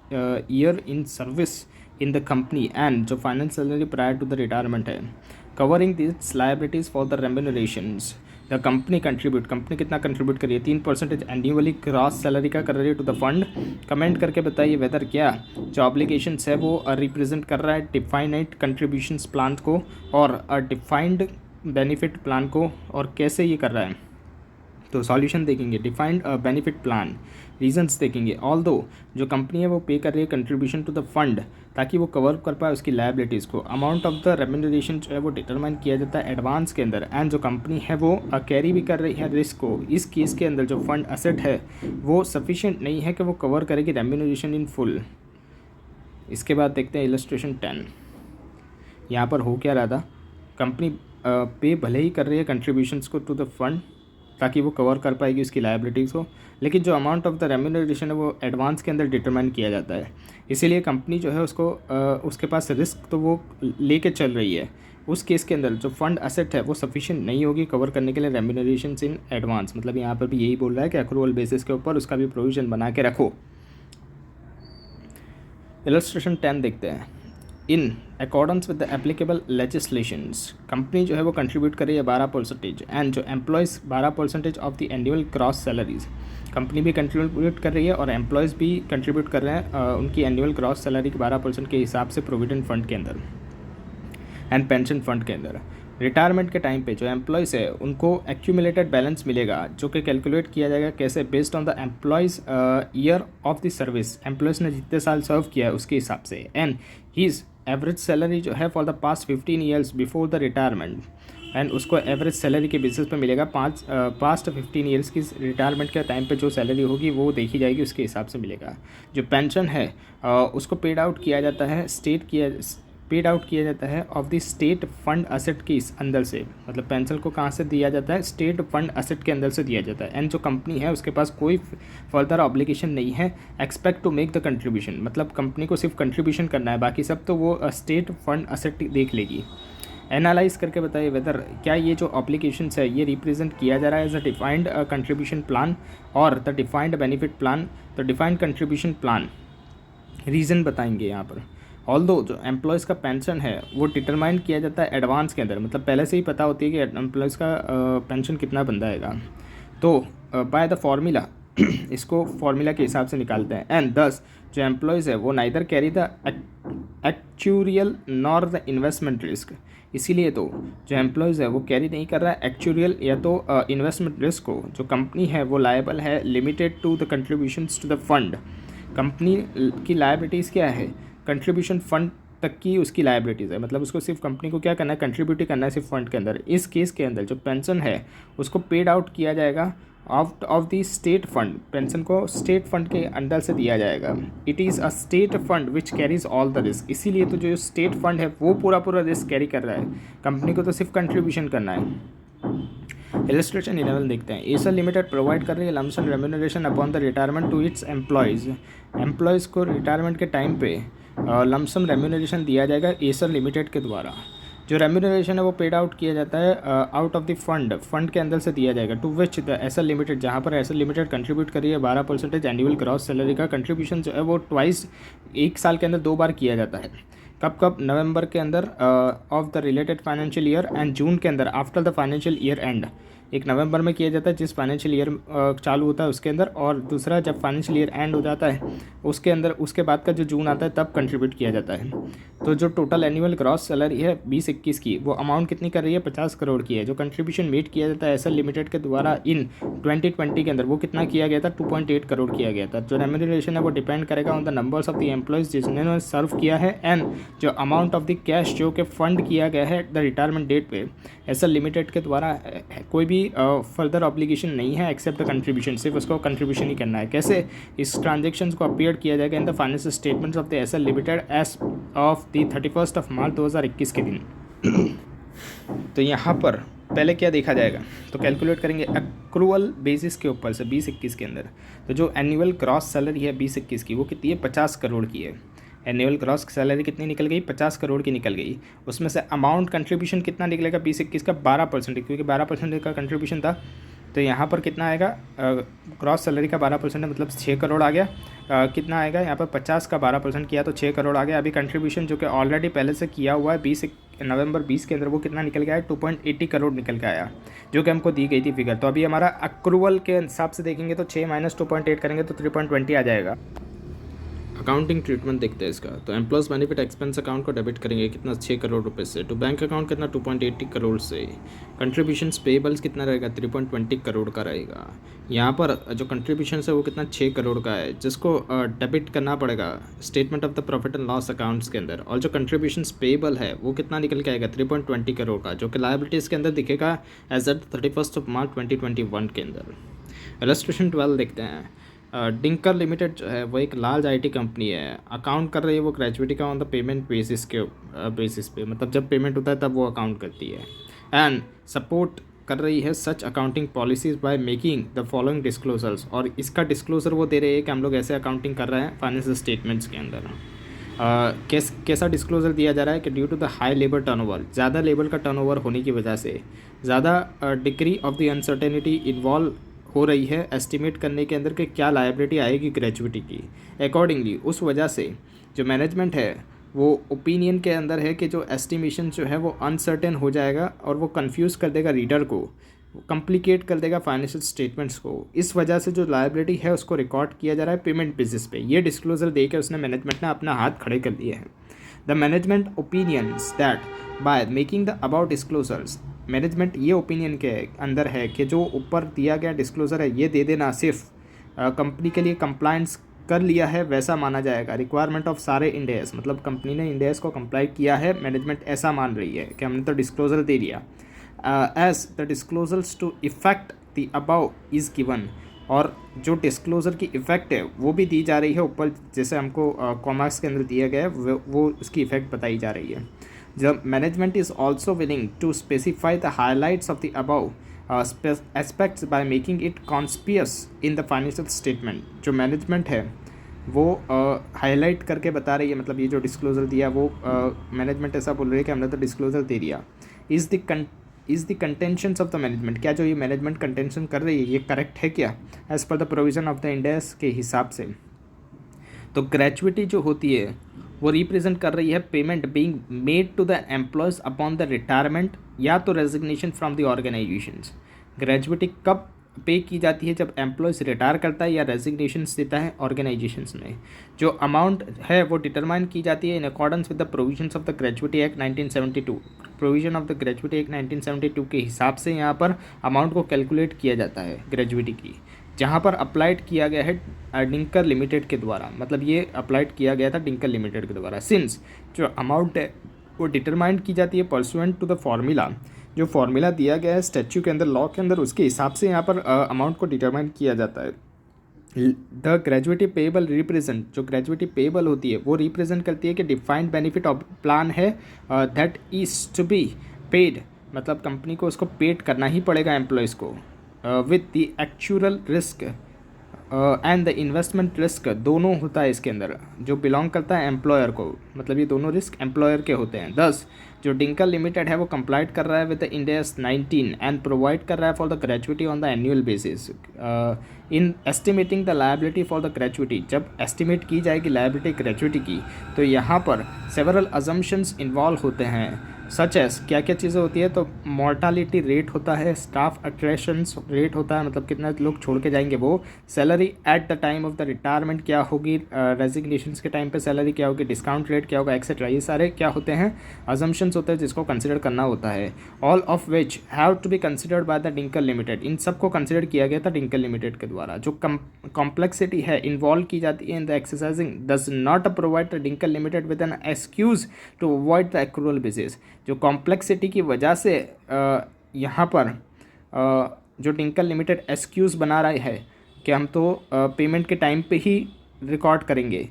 year in service in the company and जो finance salary prior to the retirement है, covering this liabilities for the remunerations the company contribute. Company कितना कंट्रीब्यूट कर रही है 3% एनुअली ग्रॉस सैलरी का कर रही है टू द फंड। कमेंट करके बताइए वेदर क्या जो ऑब्लिगेशंस है वो रिप्रेजेंट कर रहा है डिफाइनाइट कंट्रीब्यूशंस प्लान को और डिफाइंड बेनिफिट प्लान को, और कैसे ये कर रहा है। तो सॉल्यूशन देखेंगे, डिफाइंड बेनिफिट प्लान, रीजंस देखेंगे। ऑल दो जो कंपनी है वो पे कर रही है कंट्रीब्यूशन टू द फंड ताकि वो कवर कर पाए उसकी लायबिलिटीज़ को। अमाउंट ऑफ द रेम्यूनरेशन जो है वो डिटरमाइन किया जाता है एडवांस के अंदर, एंड जो कंपनी है वो कैरी भी कर रही है रिस्क को। इस केस के अंदर जो फंड असेट है वो सफिशिएंट नहीं है कि वो कवर करेगी रेम्यूनरेशन इन फुल। इसके बाद देखते हैं इलस्ट्रेशन 10। यहाँ पर हो क्या रहा था, कंपनी पे भले ही कर रही है कंट्रीब्यूशंस को टू द फंड ताकि वो कवर कर पाएगी उसकी लायबिलिटीज़ को, लेकिन जो अमाउंट ऑफ द रेम्यूनरेशन है वो एडवांस के अंदर डिटरमाइन किया जाता है। इसीलिए कंपनी जो है उसको उसके पास रिस्क तो वो लेके चल रही है। उस केस के अंदर जो फंड असेट है वो सफिशिएंट नहीं होगी कवर करने के लिए रेम्यूनरेशन इन एडवांस, मतलब यहाँ पर भी यही बोल रहा है कि अक्रूवल बेसिस के ऊपर उसका भी प्रोविजन बना के रखो। इलस्ट्रेशन 10 देखते हैं। In accordance with the applicable legislations, company जो है वो कंट्रीब्यूट कर रही है 12% एंड जो employees 12% of the annual cross salaries, company भी कंट्रीब्यूट कर रही है और एम्प्लॉयज़ भी कंट्रीब्यूट कर रहे हैं उनकी एनुअल क्रॉस सैलरी के 12% के हिसाब से प्रोविडेंट फंड के अंदर एंड पेंशन फंड के अंदर। रिटायरमेंट के टाइम पे जो एम्प्लॉयज़ है उनको एक्यूमुलेटेड बैलेंस मिलेगा जो कि कैलकुलेट किया जाएगा कैसे, based on the employees year of the service, employees ने जितने साल सर्व किया है उसके हिसाब से, एंड हीज़ एवरेज सैलरी जो है for the past 15 years before the retirement, and उसको एवरेज सैलरी के बेसिस पे मिलेगा। पास्ट 15 ईयर्स की रिटायरमेंट के टाइम पे जो सैलरी होगी वो देखी जाएगी, उसके हिसाब से मिलेगा। जो पेंशन है उसको पेड आउट किया जाता है of the state fund asset के अंदर से, मतलब पेंशन को कहाँ से दिया जाता है, स्टेट फंड असेट के अंदर से दिया जाता है। एंड जो कंपनी है उसके पास कोई फर्दर ऑब्लिगेशन नहीं है expect to make the contribution, मतलब कंपनी को सिर्फ कंट्रीब्यूशन करना है, बाकी सब तो वो स्टेट फंड असेट देख लेगी। एनालाइज करके बताइए वेदर क्या ये जो ऑब्लिगेशंस है ये रिप्रेजेंट किया जा रहा है as a defined contribution plan और द डिफाइंड बेनिफिट प्लान। तो डिफाइंड कंट्रीब्यूशन प्लान रीज़न बताएंगे यहाँ पर। ऑल्दो जो एम्प्लॉयज़ का पेंशन है वो डिटरमाइन किया जाता है एडवांस के अंदर, मतलब पहले से ही पता होती है कि एम्प्लॉयज़ का पेंशन कितना बंदा आएगा, तो बाय द फार्मूला इसको फार्मूला के हिसाब से निकालते हैं। एंड 10 जो एम्प्लॉयज़ है वो neither carry the actuarial nor the investment risk, इसीलिए तो जो एम्प्लॉयज़ है वो कैरी नहीं कर रहा है एक्चुरियल या तो इन्वेस्टमेंट रिस्क को। जो कंपनी है वो लायबल है limited to the contributions to the fund, company की लायबिलिटीज़ क्या है, कंट्रीब्यूशन फंड तक की उसकी लायबिलिटीज़ है, मतलब उसको सिर्फ कंपनी को क्या करना है, कंट्रीब्यूट करना है सिर्फ फंड के अंदर। इस केस के अंदर जो पेंशन है उसको पेड आउट किया जाएगा out of the state fund, pension को स्टेट फंड के अंडर से दिया जाएगा। It is a state fund which carries all the risk, इसीलिए तो जो स्टेट फंड है वो पूरा रिस्क कैरी कर रहा है, कंपनी को तो सिर्फ कंट्रीब्यूशन करना है। इलस्ट्रेशन 11 देखते हैं। एसर लिमिटेड प्रोवाइड कर रही है lump sum remuneration upon the retirement to its employees को रिटायरमेंट के टाइम पे लमसम रेम्यूनरेशन दिया जाएगा एसर लिमिटेड के द्वारा। जो रेम्यूनरेशन है वो पेड आउट किया जाता है आउट ऑफ द फंड के अंदर से दिया जाएगा, to which the SL limited, जहाँ पर एसएल लिमिटेड कंट्रीब्यूट करी है 12% एनुअल ग्रॉस सैलरी का कंट्रीब्यूशन जो है वो ट्वाइस, एक साल के अंदर 2 बार किया जाता है। कब कब? नवंबर के अंदर of the related financial year and June के अंदर after the financial year and. एक नवंबर में किया जाता है जिस फाइनेंशियल ईयर चालू होता है उसके अंदर, और दूसरा जब फाइनेंशियल ईयर एंड हो जाता है उसके अंदर, उसके बाद का जो जून आता है तब कंट्रीब्यूट किया जाता है। तो जो टोटल एनुअल ग्रॉस सैलरी है 20-21 की, वो अमाउंट कितनी कर रही है? 50 करोड़ की है। जो कंट्रीब्यूशन मेड किया जाता है एसएल लिमिटेड के द्वारा इन 2020 के अंदर वो कितना किया गया था? 2.8 करोड़ किया गया था। जो रेम्यूनरेशन है वो डिपेंड करेगा on the numbers of the employees जिन्होंने सर्व किया है एंड जो अमाउंट ऑफ द कैश जो कि फंड किया गया है द रिटायरमेंट डेट पे एसएल लिमिटेड के द्वारा। कोई भी फर्दर ऑब्लिगेशन नहीं है एक्सेप्ट द कंट्रीब्यूशन, सिर्फ उसको कंट्रीब्यूशन ही करना है। कैसे? इस ट्रांजेक्शंस को अपीयर किया जाएगा in the financial statements of the SL limited as of the 31 March 2021 के दिन। तो यहाँ पर पहले क्या देखा जाएगा? तो कैलकुलेट करेंगे एक्रूअल बेसिस के ऊपर से 20-21 के अंदर। तो जो एनुअल ग्रॉस सैलरी है 20-21 की वो कितनी है? 50 करोड़ की है। एनुअल ग्रॉस सैलरी कितनी निकल गई? 50 करोड़ की निकल गई। उसमें से अमाउंट कंट्रीब्यूशन कितना निकलेगा 20-21 का? 12%, क्योंकि 12% का कंट्रीब्यूशन था। तो यहाँ पर कितना आएगा? ग्रॉस सैलरी का 12% मतलब 6 करोड़ आ गया। कितना आएगा यहाँ पर? 50 का 12% किया तो 6 करोड़ आ गया। अभी कंट्रीब्यूशन जो कि ऑलरेडी पहले से किया हुआ है 20 नवंबर 20 के अंदर वो कितना निकल गया है? 2.80 करोड़ निकल के आया, जो कि हमको दी गई थी फिगर। तो अभी हमारा अक्रूवल के हिसाब से देखेंगे तो 6 - 2.8 करेंगे तो 3.20 आ जाएगा। अकाउंटिंग ट्रीटमेंट देखते हैं इसका। तो एम्प्लॉयज़ बेनिफिट एक्सपेंस अकाउंट को डेबिट करेंगे कितना? 6 करोड़ रुपए से। टू बैंक अकाउंट कितना? 2.80 करोड़ से। कंट्रीब्यूशंस पेबल्स कितना रहेगा? 3.20 करोड़ का रहेगा। यहाँ पर जो कंट्रीब्यूशन है वो कितना? 6 करोड़ का है, जिसको डेबिट करना पड़ेगा statement of the profit and loss accounts के अंदर। और जो कंट्रीब्यूशंस पेबल है वो कितना निकल के आएगा? 3.20 करोड़ का, जो कि लायबिलिटीज़ के अंदर दिखेगा एज एट 31 मार्च 2021 के अंदर। इलस्ट्रेशन 12 देखते हैं। डिंकर लिमिटेड जो है वो एक लार्ज आईटी कंपनी है। अकाउंट कर रही है वो ग्रेजुएटी का ऑन द पेमेंट बेसिस के बेसिस पे, मतलब जब पेमेंट होता है तब वो अकाउंट करती है। एंड सपोर्ट कर रही है such accounting policies by making the following disclosures. और इसका डिस्क्लोजर वो दे रही है कि हम लोग ऐसे अकाउंटिंग कर रहे हैं फाइनेंशियल स्टेटमेंट्स के अंदर। कैसा डिस्क्लोजर दिया जा रहा है कि due to the high labour turnover, ज़्यादा लेबर का टर्नओवर होने की वजह से ज़्यादा degree of the uncertainty involve हो रही है एस्टिमेट करने के अंदर कि क्या लायबिलिटी आएगी ग्रेजुएटी की। अकॉर्डिंगली उस वजह से जो मैनेजमेंट है वो ओपिनियन के अंदर है कि जो एस्टिमेशन जो है वो अनसर्टेन हो जाएगा और वो कंफ्यूज कर देगा रीडर को, कॉम्प्लिकेट कर देगा फाइनेंशियल स्टेटमेंट्स को। इस वजह से जो लायबिलिटी है उसको रिकॉर्ड किया जा रहा है पेमेंट बेसिस पे। ये डिस्क्लोजर दे के उसने मैनेजमेंट ने अपना हाथ खड़े कर दिए हैं। The management opinions that bye making the about disclosures, management ये ओपिनियन के अंदर है कि जो ऊपर दिया गया डिस्क्लोजर है ये दे देना सिर्फ कंपनी के लिए कंप्लायंस कर लिया है वैसा माना जाएगा। रिक्वायरमेंट ऑफ सारे इंडेस, मतलब कंपनी ने इंडेस को कंप्लाई किया है, मैनेजमेंट ऐसा मान रही है कि हमने तो डिस्क्लोजर दे दिया। As the disclosures to effect the above is given, और जो डिस्क्लोजर की इफ़ेक्ट है वो भी दी जा रही है ऊपर, जैसे हमको कॉमर्स के अंदर दिया गया है वो उसकी इफ़ेक्ट बताई जा रही है। जब management is also willing to specify the highlights of the above aspects by making it conspicuous in the financial statement. जो मैनेजमेंट है वो हाईलाइट करके बता रही है, मतलब ये जो डिस्क्लोजर दिया वो मैनेजमेंट ऐसा बोल रही है कि हमने तो डिस्क्लोजर दे दिया। Is the contentions of the management, क्या जो ये मैनेजमेंट कंटेंशन कर रही है ये करेक्ट है क्या as per the provision of the इंडेस के हिसाब से। तो ग्रेजुएटी जो होती है वो रिप्रेजेंट कर रही है payment being made to the employees upon the retirement या तो resignation from the organisations. Gratuity कब पे की जाती है? जब एम्प्लॉयज़ रिटायर करता है या रेजिग्नेशन देता है ऑर्गेनाइजेशंस में। जो अमाउंट है वो डिटरमाइन की जाती है in accordance with the provisions of the gratuity act 1972। Provision of the gratuity act 1972 के हिसाब से यहाँ पर अमाउंट को कैलकुलेट किया जाता है ग्रेजुएटी की, जहाँ पर अप्लाइड किया गया है डिंकर लिमिटेड के द्वारा, मतलब ये अप्लाइड किया गया था डिंकर लिमिटेड के द्वारा। सिंस जो अमाउंट है वो डिटरमाइन की जाती है परसुएंट टू द फॉर्मूला, जो फॉर्मूला दिया गया है स्टैच्यू के अंदर, लॉ के अंदर, उसके हिसाब से यहाँ पर अमाउंट को डिटरमाइन किया जाता है। द ग्रेजुएटी पेबल रिप्रेजेंट, जो ग्रेजुएटी पेबल होती है वो रिप्रेजेंट करती है कि डिफाइंड बेनिफिट ऑफ प्लान है that is to be paid, मतलब कंपनी को उसको पेड करना ही पड़ेगा एम्प्लॉयज़ को with the actual risk and the investment risk दोनों होता है इसके अंदर, जो बिलोंग करता है एम्प्लॉयर को, मतलब ये दोनों रिस्क एम्प्लॉयर के होते हैं। दस, जो डिंकल लिमिटेड है वो कंप्लाइट कर रहा है with the Ind AS 19 and provide कर रहा है for the gratuity on the annual basis in estimating the liability for the gratuity. जब एस्टिमेट की जाएगी लायबिलिटी ग्रेजुटी की, तो यहाँ पर सेवरल अजम्पशंस इन्वॉल्व होते हैं, सच एस क्या क्या चीज़ें होती है, तो मॉर्टालिटी रेट होता है, स्टाफ अट्रेशन रेट होता है, मतलब कितना लोग छोड़ के जाएंगे वो, salary at the time of the retirement क्या होगी, रेजिग्नेशंस के टाइम पे सैलरी क्या होगी, डिस्काउंट रेट क्या होगा, एक्सेट्रा। ये सारे क्या होते हैं, अजम्पशंस होते हैं जिसको कंसिडर करना होता है। All of which have to be considered by the Dinkal limited. इन सबको कंसिडर किया गया था डिंकल लिमिटेड के द्वारा। जो कॉम्प्लेक्सिटी है इन्वॉल्व की जाती है in the exercising does not provide the Dinkal limited with an excuse to avoid the accrual basis. जो कॉम्प्लेक्सिटी की वजह से यहाँ पर जो डिंकल लिमिटेड एक्सक्यूज़ बना रहा है कि हम तो पेमेंट के टाइम पे ही रिकॉर्ड करेंगे,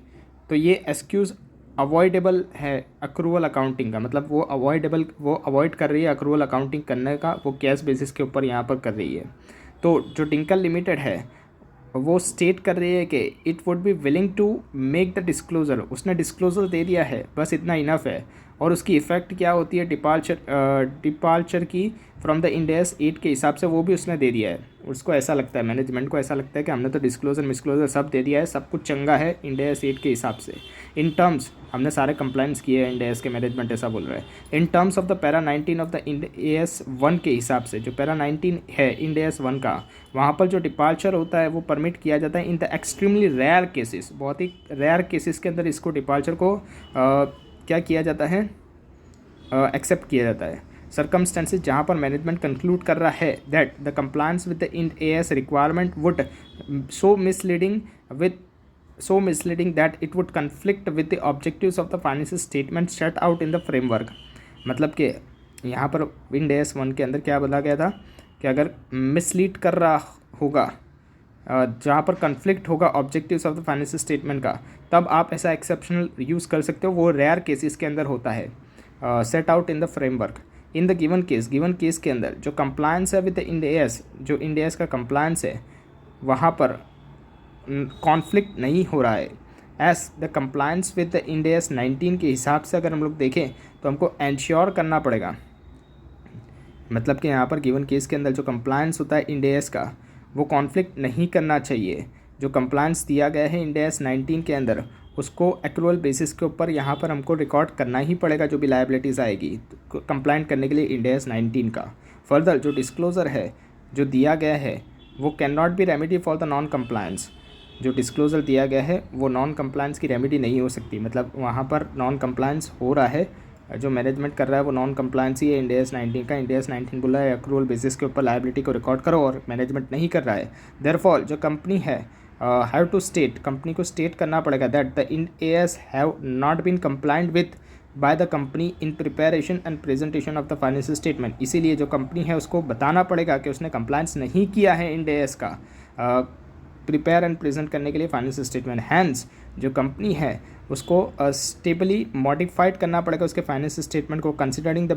तो ये एक्सक्यूज़ अवॉइडेबल है अक्रूवल अकाउंटिंग का, मतलब वो अवॉइड कर रही है अक्रूवल अकाउंटिंग करने का, वो कैश बेसिस के ऊपर यहाँ पर कर रही है। तो जो डिंकल लिमिटेड है वो स्टेट कर रही है कि it would be willing to make the disclosure. उसने डिस्क्लोज़र दे दिया है, बस इतना इनफ है। और उसकी इफ़ेक्ट क्या होती है, डिपार्चर की फ्रॉम द इंड AS 8 के हिसाब से, वो भी उसने दे दिया है। उसको ऐसा लगता है, मैनेजमेंट को ऐसा लगता है कि हमने तो डिस्क्लोज़र सब दे दिया है, सब कुछ चंगा है इंड AS 8 के हिसाब से। इन टर्म्स हमने सारे कंप्लाइंस किए हैं इंड AS के, मैनेजमेंट ऐसा बोल रहा है। In terms of the para 19 of the Ind AS 1 के हिसाब से, जो पैरा 19 है इंड AS 1 का, वहाँ पर जो डिपार्चर होता है वो परमिट किया जाता है in the extremely rare cases. बहुत ही रेयर केसेस के अंदर इसको डिपार्चर को क्या किया जाता है, एक्सेप्ट किया जाता है। सर्कमस्टेंसेज जहाँ पर मैनेजमेंट कंक्लूड कर रहा है that the compliance with the Ind AS requirement would so misleading that it would conflict with the objectives of the financial statement set out in the framework. मतलब कि यहाँ पर इंड AS 1 के अंदर क्या बोला गया था कि अगर मिसलीड कर रहा होगा, जहाँ पर कन्फ्लिक्ट होगा objectives of the financial statement का, तब आप ऐसा एक्सेप्शनल यूज़ कर सकते हो। वो रेयर केसेस के अंदर होता है, set out in the framework. In the given case के अंदर जो कंप्लायंस है विद द इंड AS, जो इंड AS का कंप्लायंस है, वहाँ पर कॉन्फ्लिक्ट नहीं हो रहा है। As the compliance with the Ind AS 19 के हिसाब से अगर हम लोग देखें तो हमको एंश्योर करना पड़ेगा, मतलब कि यहाँ पर गिवन केस के अंदर जो कंप्लायंस होता है इंड AS का, वो कॉन्फ्लिक्ट नहीं करना चाहिए। जो कंप्लायंस दिया गया है इंड AS 19 के अंदर, उसको एक्रूअल बेसिस के ऊपर यहाँ पर हमको रिकॉर्ड करना ही पड़ेगा, जो भी लायबिलिटीज़ आएगी कंप्लाइंट करने के लिए इंड AS 19 का। फर्दर जो डिस्क्लोज़र है जो दिया गया है वो can not be remedy for the non compliance. जो डिस्क्लोज़र दिया गया है वो नॉन कंप्लायंस की रेमेडी नहीं हो सकती, मतलब वहाँ पर नॉन कंप्लायंस हो रहा है, जो मैनेजमेंट कर रहा है वो नॉन कंप्लायंस ही है इंड AS 19 का। इंड AS 19 बोला है एक्रूअल बेसिस के ऊपर लायबिलिटी को रिकॉर्ड करो, और मैनेजमेंट नहीं कर रहा है। देयरफॉर जो कंपनी है हैव टू स्टेट, कंपनी को स्टेट करना पड़ेगा that the Ind AS have not been compliant with by the company in preparation and presentation of the financial statement. इसीलिए जो कंपनी है उसको बताना पड़ेगा कि उसने कंप्लायंस नहीं किया है इंड AS का प्रिपेयर एंड प्रेजेंट करने के लिए फाइनेंशियल स्टेटमेंट। हैंस जो कंपनी है उसको स्टेबली मॉडिफाइड करना पड़ेगा उसके फाइनेंशियल स्टेटमेंट को, considering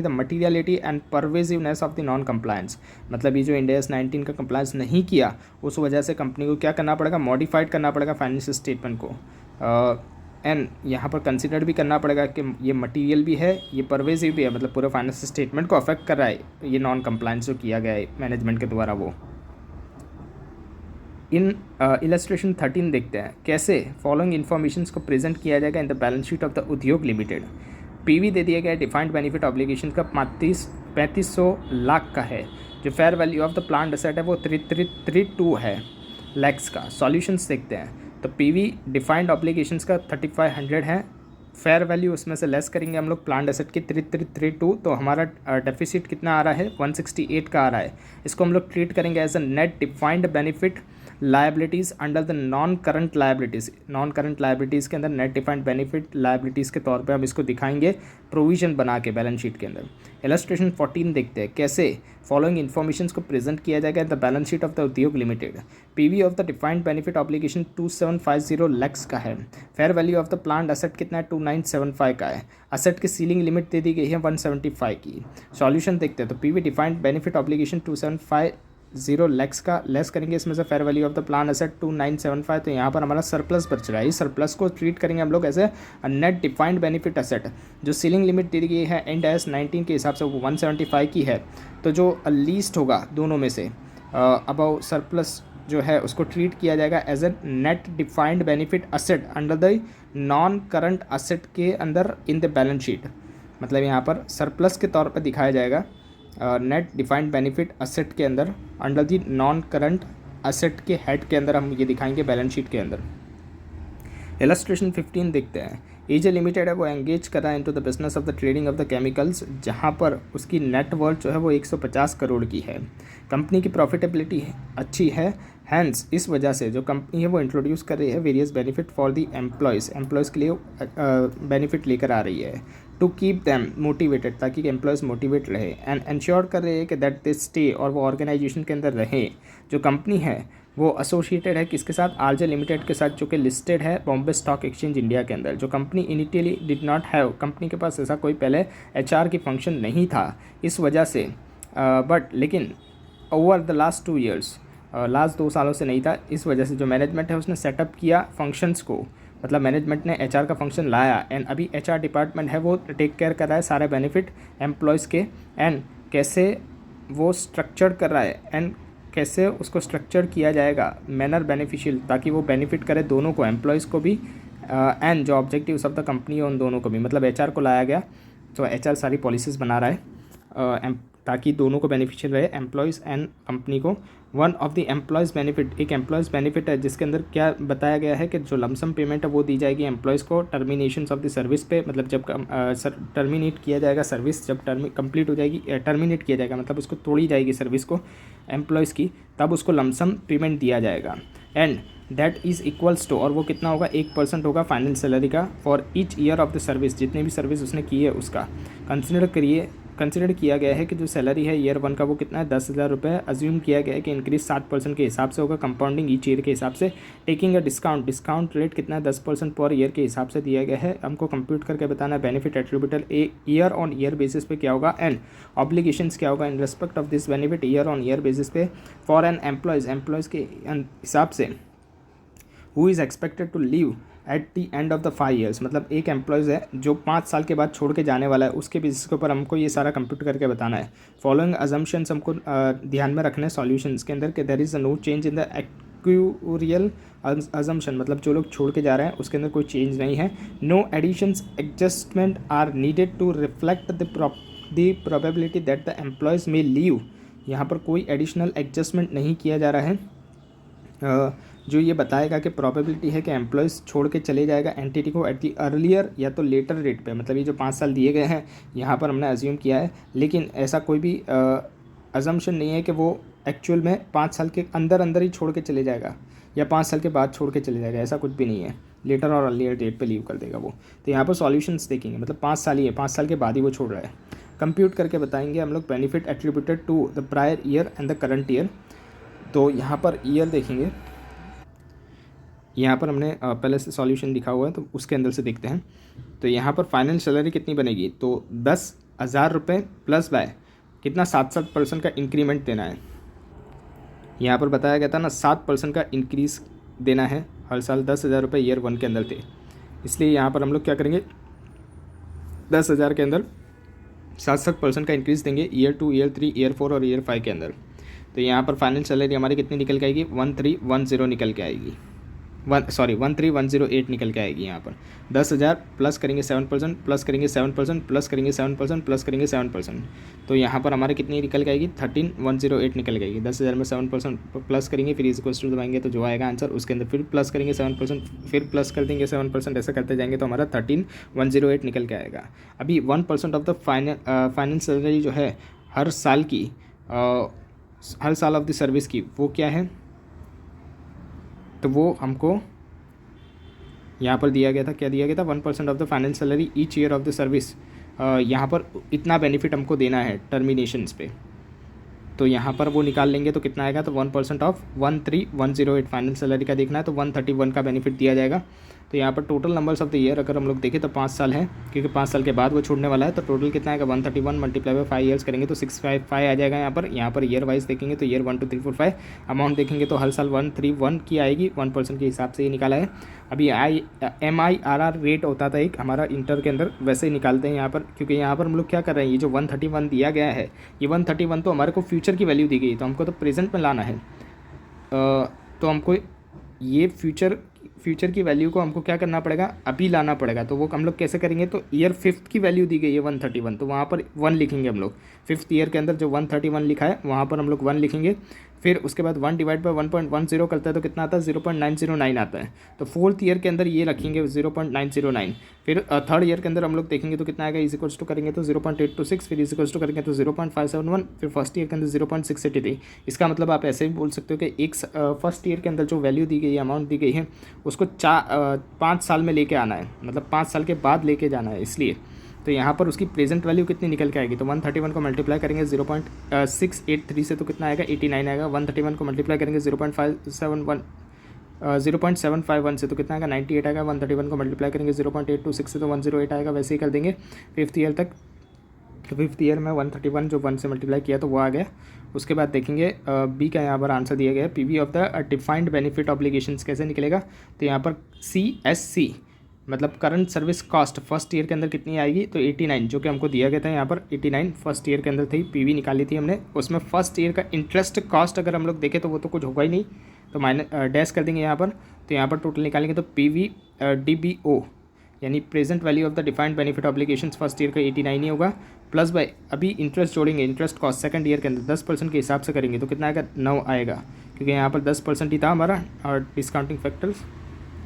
the materiality and pervasiveness of the non compliance. मतलब ये जो इंड AS 19 का कंप्लायंस नहीं किया, उस वजह से कंपनी को क्या करना पड़ेगा, मॉडिफाइड करना पड़ेगा फाइनेंशियल स्टेटमेंट को। एंड यहाँ पर कंसिडर भी करना पड़ेगा कि ये मटीरियल भी है, ये परवेजिव भी है, मतलब पूरे फाइनेंशियल स्टेटमेंट को अफेक्ट कर रहा है ये नॉन कंप्लायंस जो किया गया है मैनेजमेंट के द्वारा। वो इन इलस्ट्रेशन 13 देखते हैं कैसे फॉलोइंग इन्फॉर्मेशंस को प्रेजेंट किया जाएगा in the balance sheet of the Udyog limited. PV दे दिया गया है डिफाइंड बेनिफिट ऑब्लिगेशन का 3500 लाख का है। जो fair value of the plant asset है वो 332 है लैक्स का। सॉल्यूशंस देखते हैं तो PV डिफाइंड ऑब्लिगेशंस का 3500 है, फेयर वैल्यू उसमें से लेस करेंगे हम लोग प्लांट एसेट की 3332, तो हमारा डेफिसिट कितना आ रहा है 168 का आ रहा है। इसको हम लोग ट्रीट करेंगे as a net defined benefit liabilities under the non current liabilities. Non current liabilities के अंदर नेट डिफाइंड बेनिफिट लायबिलिटीज़ के तौर पे हम इसको दिखाएंगे प्रोविजन बना के बैलेंस शीट के अंदर। इलस्ट्रेशन 14 देखते हैं कैसे फॉलोइंग इन्फॉर्मेशंस को प्रेजेंट किया जाएगा in the balance sheet of the Udyog limited. PV of the defined benefit obligation 2750 lakhs का है। Fair value of the plant asset कितना है 2975 का है। असेट की सीलिंग लिमिट दे दी गई है 175 की। सॉल्यूशन देखते हैं तो PV defined benefit obligation 0 lakh का लेस करेंगे इसमें से fair value of the plan asset 2975, तो यहाँ पर हमारा सरप्लस बच रहा है। इस सरप्लस को ट्रीट करेंगे हम लोग as net defined benefit asset. जो सीलिंग लिमिट दी गई है एंड एस 19 के हिसाब से वो 175 की है, तो जो लीस्ट होगा दोनों में से अबाउ सरप्लस जो है उसको ट्रीट किया जाएगा as a net defined benefit asset under the non current asset के अंदर इन द बैलेंस शीट। मतलब यहाँ पर सरप्लस के तौर पर दिखाया जाएगा नेट डिफाइंड बेनिफिट असेट के अंदर under the non current asset के हेड के अंदर हम ये दिखाएंगे बैलेंस शीट के अंदर। इलस्ट्रेशन 15 देखते हैं। एजे लिमिटेड है वो एंगेज कर रहा है into the business of the trading of the chemicals, जहाँ पर उसकी नेट वर्थ जो है वो 150 करोड़ की है। कंपनी की प्रॉफिटेबिलिटी अच्छी है, हैंस इस वजह से जो कंपनी है वो इंट्रोड्यूस कर रही है various benefit for the employees के लिए बेनिफिट लेकर आ रही है टू कीप दैम मोटिवेटेड, ताकि एम्प्लॉयज़ मोटिवेट रहे एंड इंश्योर कर रहे हैं कि दैट दे स्टे और वो ऑर्गेनाइजेशन के अंदर रहे। जो कंपनी है वो एसोसिएटेड है किसके साथ, आरजे लिमिटेड के साथ, जो कि लिस्टेड है बॉम्बे स्टॉक एक्सचेंज इंडिया के अंदर। जो company initially did not have, company के पास ऐसा कोई पहले एचआर की फंक्शन नहीं था इस वजह से, बट लेकिन over the last 2 years, last 2 सालों से नहीं था, इस वजह से जो मैनेजमेंट है उसने सेटअप किया फंक्शंस को, मतलब मैनेजमेंट ने एचआर का फंक्शन लाया एंड अभी एचआर डिपार्टमेंट है वो टेक केयर कर रहा है सारे बेनिफिट एम्प्लॉयज़ के एंड कैसे वो स्ट्रक्चर कर रहा है एंड कैसे उसको स्ट्रक्चर किया जाएगा मैनर बेनिफिशियल, ताकि वो बेनिफिट करे दोनों को, एम्प्लॉयज़ को भी एंड जो ऑब्जेक्टिव्स ऑफ द कंपनी है उन दोनों को भी। मतलब एचआर को लाया गया तो एचआर सारी पॉलिसीज़ बना रहा है ताकि दोनों को बेनिफिशियल रहे, एम्प्लॉयज़ एंड कंपनी को। One of the employees benefit, एक एम्प्लॉयज़ बेनिफिट है जिसके अंदर क्या बताया गया है कि जो लमसम पेमेंट है वो दी जाएगी एम्प्लॉयज़ को टर्मिनेशन ऑफ द सर्विस पे, मतलब जब टर्मिनेट किया जाएगा सर्विस, जब कंप्लीट हो जाएगी, टर्मिनेट किया जाएगा मतलब उसको तोड़ी जाएगी सर्विस को एम्प्लॉयज़ की, तब उसको लमसम पेमेंट दिया जाएगा and that is equals to, और वो कितना होगा 1% होगा फाइनल सैलरी का for each year of the service, जितने भी सर्विस उसने की है उसका। कंसिडर किया गया है कि जो सैलरी है ईयर 1 का वो कितना है 10,000 रुपये। अज्यूम किया गया है कि इंक्रीज 7% के हिसाब से होगा, कंपाउंडिंग ईच ईयर के हिसाब से, टेकिंग अ डिस्काउंट रेट कितना है 10% पर ईयर के हिसाब से दिया गया है। हमको कंप्यूट करके बताना है benefit attributable year on year basis पे क्या होगा एंड ऑब्लिगेशंस क्या होगा in respect of this benefit year on year basis पे फॉर एन एम्प्लॉयज़ के हिसाब से who is expected to leave at the end of the 5 years. मतलब एक एम्प्लॉयज़ है जो 5 साल के बाद छोड़ के जाने वाला है, उसके बेसिस के ऊपर हमको ये सारा कंप्यूट करके बताना है। फॉलोइंग अजम्पशंस हमको ध्यान में रखने सॉल्यूशंस के अंदर कि there is no change in the actuarial assumption, मतलब जो लोग छोड़ के जा रहे हैं उसके अंदर कोई चेंज नहीं है। No additions adjustment are needed to reflect the probability that the employees may leave. यहाँ पर कोई एडिशनल एडजस्टमेंट नहीं किया जा रहा है जो ये बताएगा कि प्रोबेबिलिटी है कि एम्प्लॉयज़ छोड़ के चले जाएगा एंटिटी को एट दी अर्लियर या तो लेटर डेट पे। मतलब ये जो 5 साल दिए गए हैं यहाँ पर हमने अज्यूम किया है, लेकिन ऐसा कोई भी अजम्पशन नहीं है कि वो एक्चुअल में 5 साल के अंदर ही छोड़ के चले जाएगा या 5 साल के बाद छोड़ के चले जाएगा, ऐसा कुछ भी नहीं है। लेटर और अर्लियर डेट पे लीव कर देगा वो। तो यहाँ पर सॉल्यूशंस देखेंगे, मतलब 5 साल ही है, 5 साल के बाद ही वो छोड़ रहा है। कंप्यूट करके बताएंगे हम लोग benefit attributed to the prior year and the current year. तो यहाँ पर ईयर देखेंगे, यहाँ पर हमने पहले से सॉल्यूशन लिखा हुआ है तो उसके अंदर से देखते हैं। तो यहाँ पर फाइनल सैलरी कितनी बनेगी, तो 10,000 रुपये प्लस बाय कितना 7% का इंक्रीमेंट देना है। यहाँ पर बताया गया था ना 7% का इंक्रीज़ देना है हर साल, 10,000 रुपये ईयर 1 के अंदर थे, इसलिए यहाँ पर हम लोग क्या करेंगे 10,000 के अंदर 7% का इंक्रीज़ देंगे ईयर 2, ईयर 3, ईयर 4 और ईयर 5 के अंदर। तो यहाँ पर फाइनल सैलरी हमारी कितनी निकल के आएगी 1310 निकल के आएगी, 13,108 निकल के आएगी। यहाँ पर 10,000 प्लस करेंगे 7%, प्लस करेंगे 7%, प्लस करेंगे 7%, प्लस करेंगे 7%, तो यहाँ पर हमारे कितनी निकल के आएगी 13,108 निकल के आएगी। 10,000 में 7% प्लस करेंगे, फिर इज इक्वल्स टू दबाएंगे तो जो आएगा आंसर उसके अंदर फिर प्लस करेंगे 7%, फिर प्लस कर देंगे 7%, ऐसा करते जाएंगे तो हमारा 13,108 निकल के आएगा। अभी 1% ऑफ द फाइनल सैलरी जो है हर साल की, हर साल ऑफ द सर्विस की, वो क्या है, तो वो हमको यहाँ पर दिया गया था, क्या दिया गया था 1% of the final salary each year of the service. यहाँ पर इतना बेनिफिट हमको देना है टर्मिनेशंस पे, तो यहाँ पर वो निकाल लेंगे तो कितना आएगा, तो 1% ऑफ 13,108 फाइनल सैलरी का देखना है तो 131 का बेनिफिट दिया जाएगा। तो यहाँ पर total numbers of the year अगर हम लोग देखें तो 5 साल है, क्योंकि 5 साल के बाद वो छोड़ने वाला है। तो टोटल कितना आएगा 131 मल्टीप्लाई बाय 5 ईयर्स करेंगे तो 655 आ जाएगा। यहाँ पर ईयर वाइज देखेंगे तो ईयर 1 2 3 4 5 अमाउंट देखेंगे तो हर साल 131 की आएगी, 1% के हिसाब से ये निकाला है। अभी MIRR रेट होता था एक हमारा इंटर के अंदर, वैसे ही निकालते हैं यहाँ पर, क्योंकि यहाँ पर हम लोग क्या कर रहे हैं, ये जो 131 दिया गया है, ये 131 तो हमारे को फ्यूचर की वैल्यू दी गई, तो हमको तो प्रेजेंट में लाना है। तो हमको ये फ्यूचर की वैल्यू को हमको क्या करना पड़ेगा, अभी लाना पड़ेगा। तो वो हम लोग कैसे करेंगे, तो ईयर 5th की वैल्यू दी गई है 131, तो वहाँ पर 1 लिखेंगे हम लोग। 5th ईयर के अंदर जो 131 लिखा है वहाँ पर हम लोग 1 लिखेंगे। फिर उसके बाद 1 डिवाइड बाय 1.10 करता है तो कितना आता है 0.909 आता है। तो 4th ईयर के अंदर ये रखेंगे 0.909। फिर 3rd ईयर के अंदर हम लोग देखेंगे तो कितना आएगा, इज इक्वल्स टू करेंगे तो 0.826, फिर इज इक्वल्स टू करेंगे तो 0.571, फिर फर्स्ट ईयर के अंदर 0.683। इसका मतलब आप ऐसे भी बोल सकते हो कि फर्स्ट ईयर के अंदर जो वैल्यू दी गई है, अमाउंट दी गई है, उसको 5 साल में लेके आना है, मतलब 5 साल के बाद लेके जाना है। इसलिए तो यहाँ पर उसकी प्रेजेंट वैल्यू कितनी निकल के आएगी, तो 131 को मल्टीप्लाई करेंगे 0.683 से तो कितना आएगा 89 आएगा। 131 को मल्टीप्लाई करेंगे 0.751 से तो कितना आएगा 98 आएगा। 131 को मल्टीप्लाई करेंगे 0.826 से तो 108 आएगा। वैसे ही कर देंगे 5th ईयर तक। तो 5th ईयर में 131 जो 1 से मल्टीप्लाई किया तो वो आ गया। उसके बाद देखेंगे बी का यहाँ पर आंसर दिया गया है, PV of the defined benefit obligations कैसे निकलेगा। तो यहाँ पर CSC मतलब current service cost first year के अंदर कितनी आएगी, तो 89 जो कि हमको दिया गया था यहाँ पर 89 फर्स्ट ईयर के अंदर थी, PV निकाली थी हमने। उसमें फर्स्ट ईयर का इंटरेस्ट कॉस्ट अगर हम लोग देखें तो वो तो कुछ होगा ही नहीं, तो माइनस डैश कर देंगे यहाँ पर। तो यहाँ पर टोटल निकालेंगे तो PV DBO यानी present value of the defined benefit obligations first year का 89 ही होगा, प्लस बाय अभी इंटरेस्ट जोड़ेंगे, इंटरेस्ट कॉस्ट सेकंड ईयर के अंदर 10% के हिसाब से करेंगे तो कितना आएगा 9 आएगा, क्योंकि यहाँ पर 10% ही था हमारा और डिस्काउंटिंग फैक्टर्स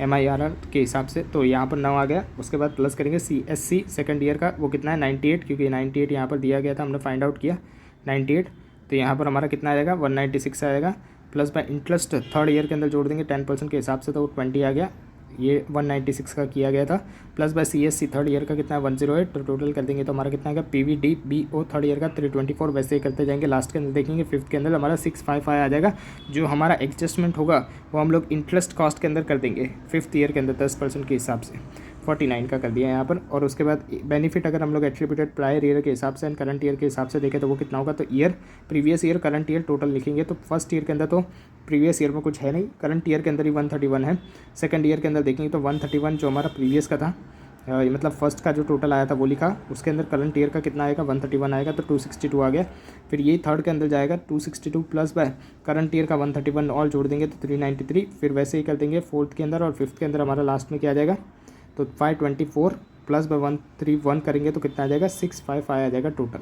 MIRR के हिसाब से, तो यहाँ पर 9 आ गया। उसके बाद प्लस करेंगे CSC सेकंड ईयर का, वो कितना है 98, क्योंकि 98 यहाँ पर दिया गया था, हमने फाइंड आउट किया 98। तो यहाँ पर हमारा कितना आएगा 196 आएगा, plus by interest third year के अंदर जोड़ देंगे 10% के हिसाब से तो 20 आ गया, ये 196 का किया गया था। Plus by CSC third year का कितना है 108, तो टोटल कर देंगे तो हमारा कितना आएगा PV DBO थर्ड ईयर का 324। वैसे ही करते जाएंगे, लास्ट के अंदर देखेंगे 5th के अंदर हमारा 655 आ जाएगा। जो हमारा एडजस्टमेंट होगा वो हम लोग इंटरेस्ट कॉस्ट के अंदर कर देंगे 5th ईयर के अंदर 10% के हिसाब से 49 का कर दिया यहाँ पर। और उसके बाद बेनिफिट अगर हम लोग एट्रीब्यूटेड प्रायर ईयर के हिसाब से एंड करंट ईयर के हिसाब से देखें तो वो कितना होगा, तो year previous year current year total लिखेंगे। तो फर्स्ट ईयर के अंदर तो प्रीवियस ईयर में कुछ है नहीं, करंट ईयर के अंदर ही 131 है। सेकंड ईयर के अंदर देखेंगे तो 131 जो हमारा प्रीवियस का था, मतलब फर्स्ट का जो टोटल आया था वो लिखा, उसके अंदर करंट ईयर का कितना आएगा 131 आएगा, तो 262 आ गया। फिर ये थर्ड के अंदर जाएगा 262 प्लस बाय करंट ईयर का 131 और जोड़ देंगे तो 393। फिर वैसे ही कर देंगे 4th के अंदर, और 5th के अंदर हमारा लास्ट में क्या आ जाएगा, तो 524 प्लस बाय 131 करेंगे तो कितना आ जाएगा 655 आ जाएगा टोटल।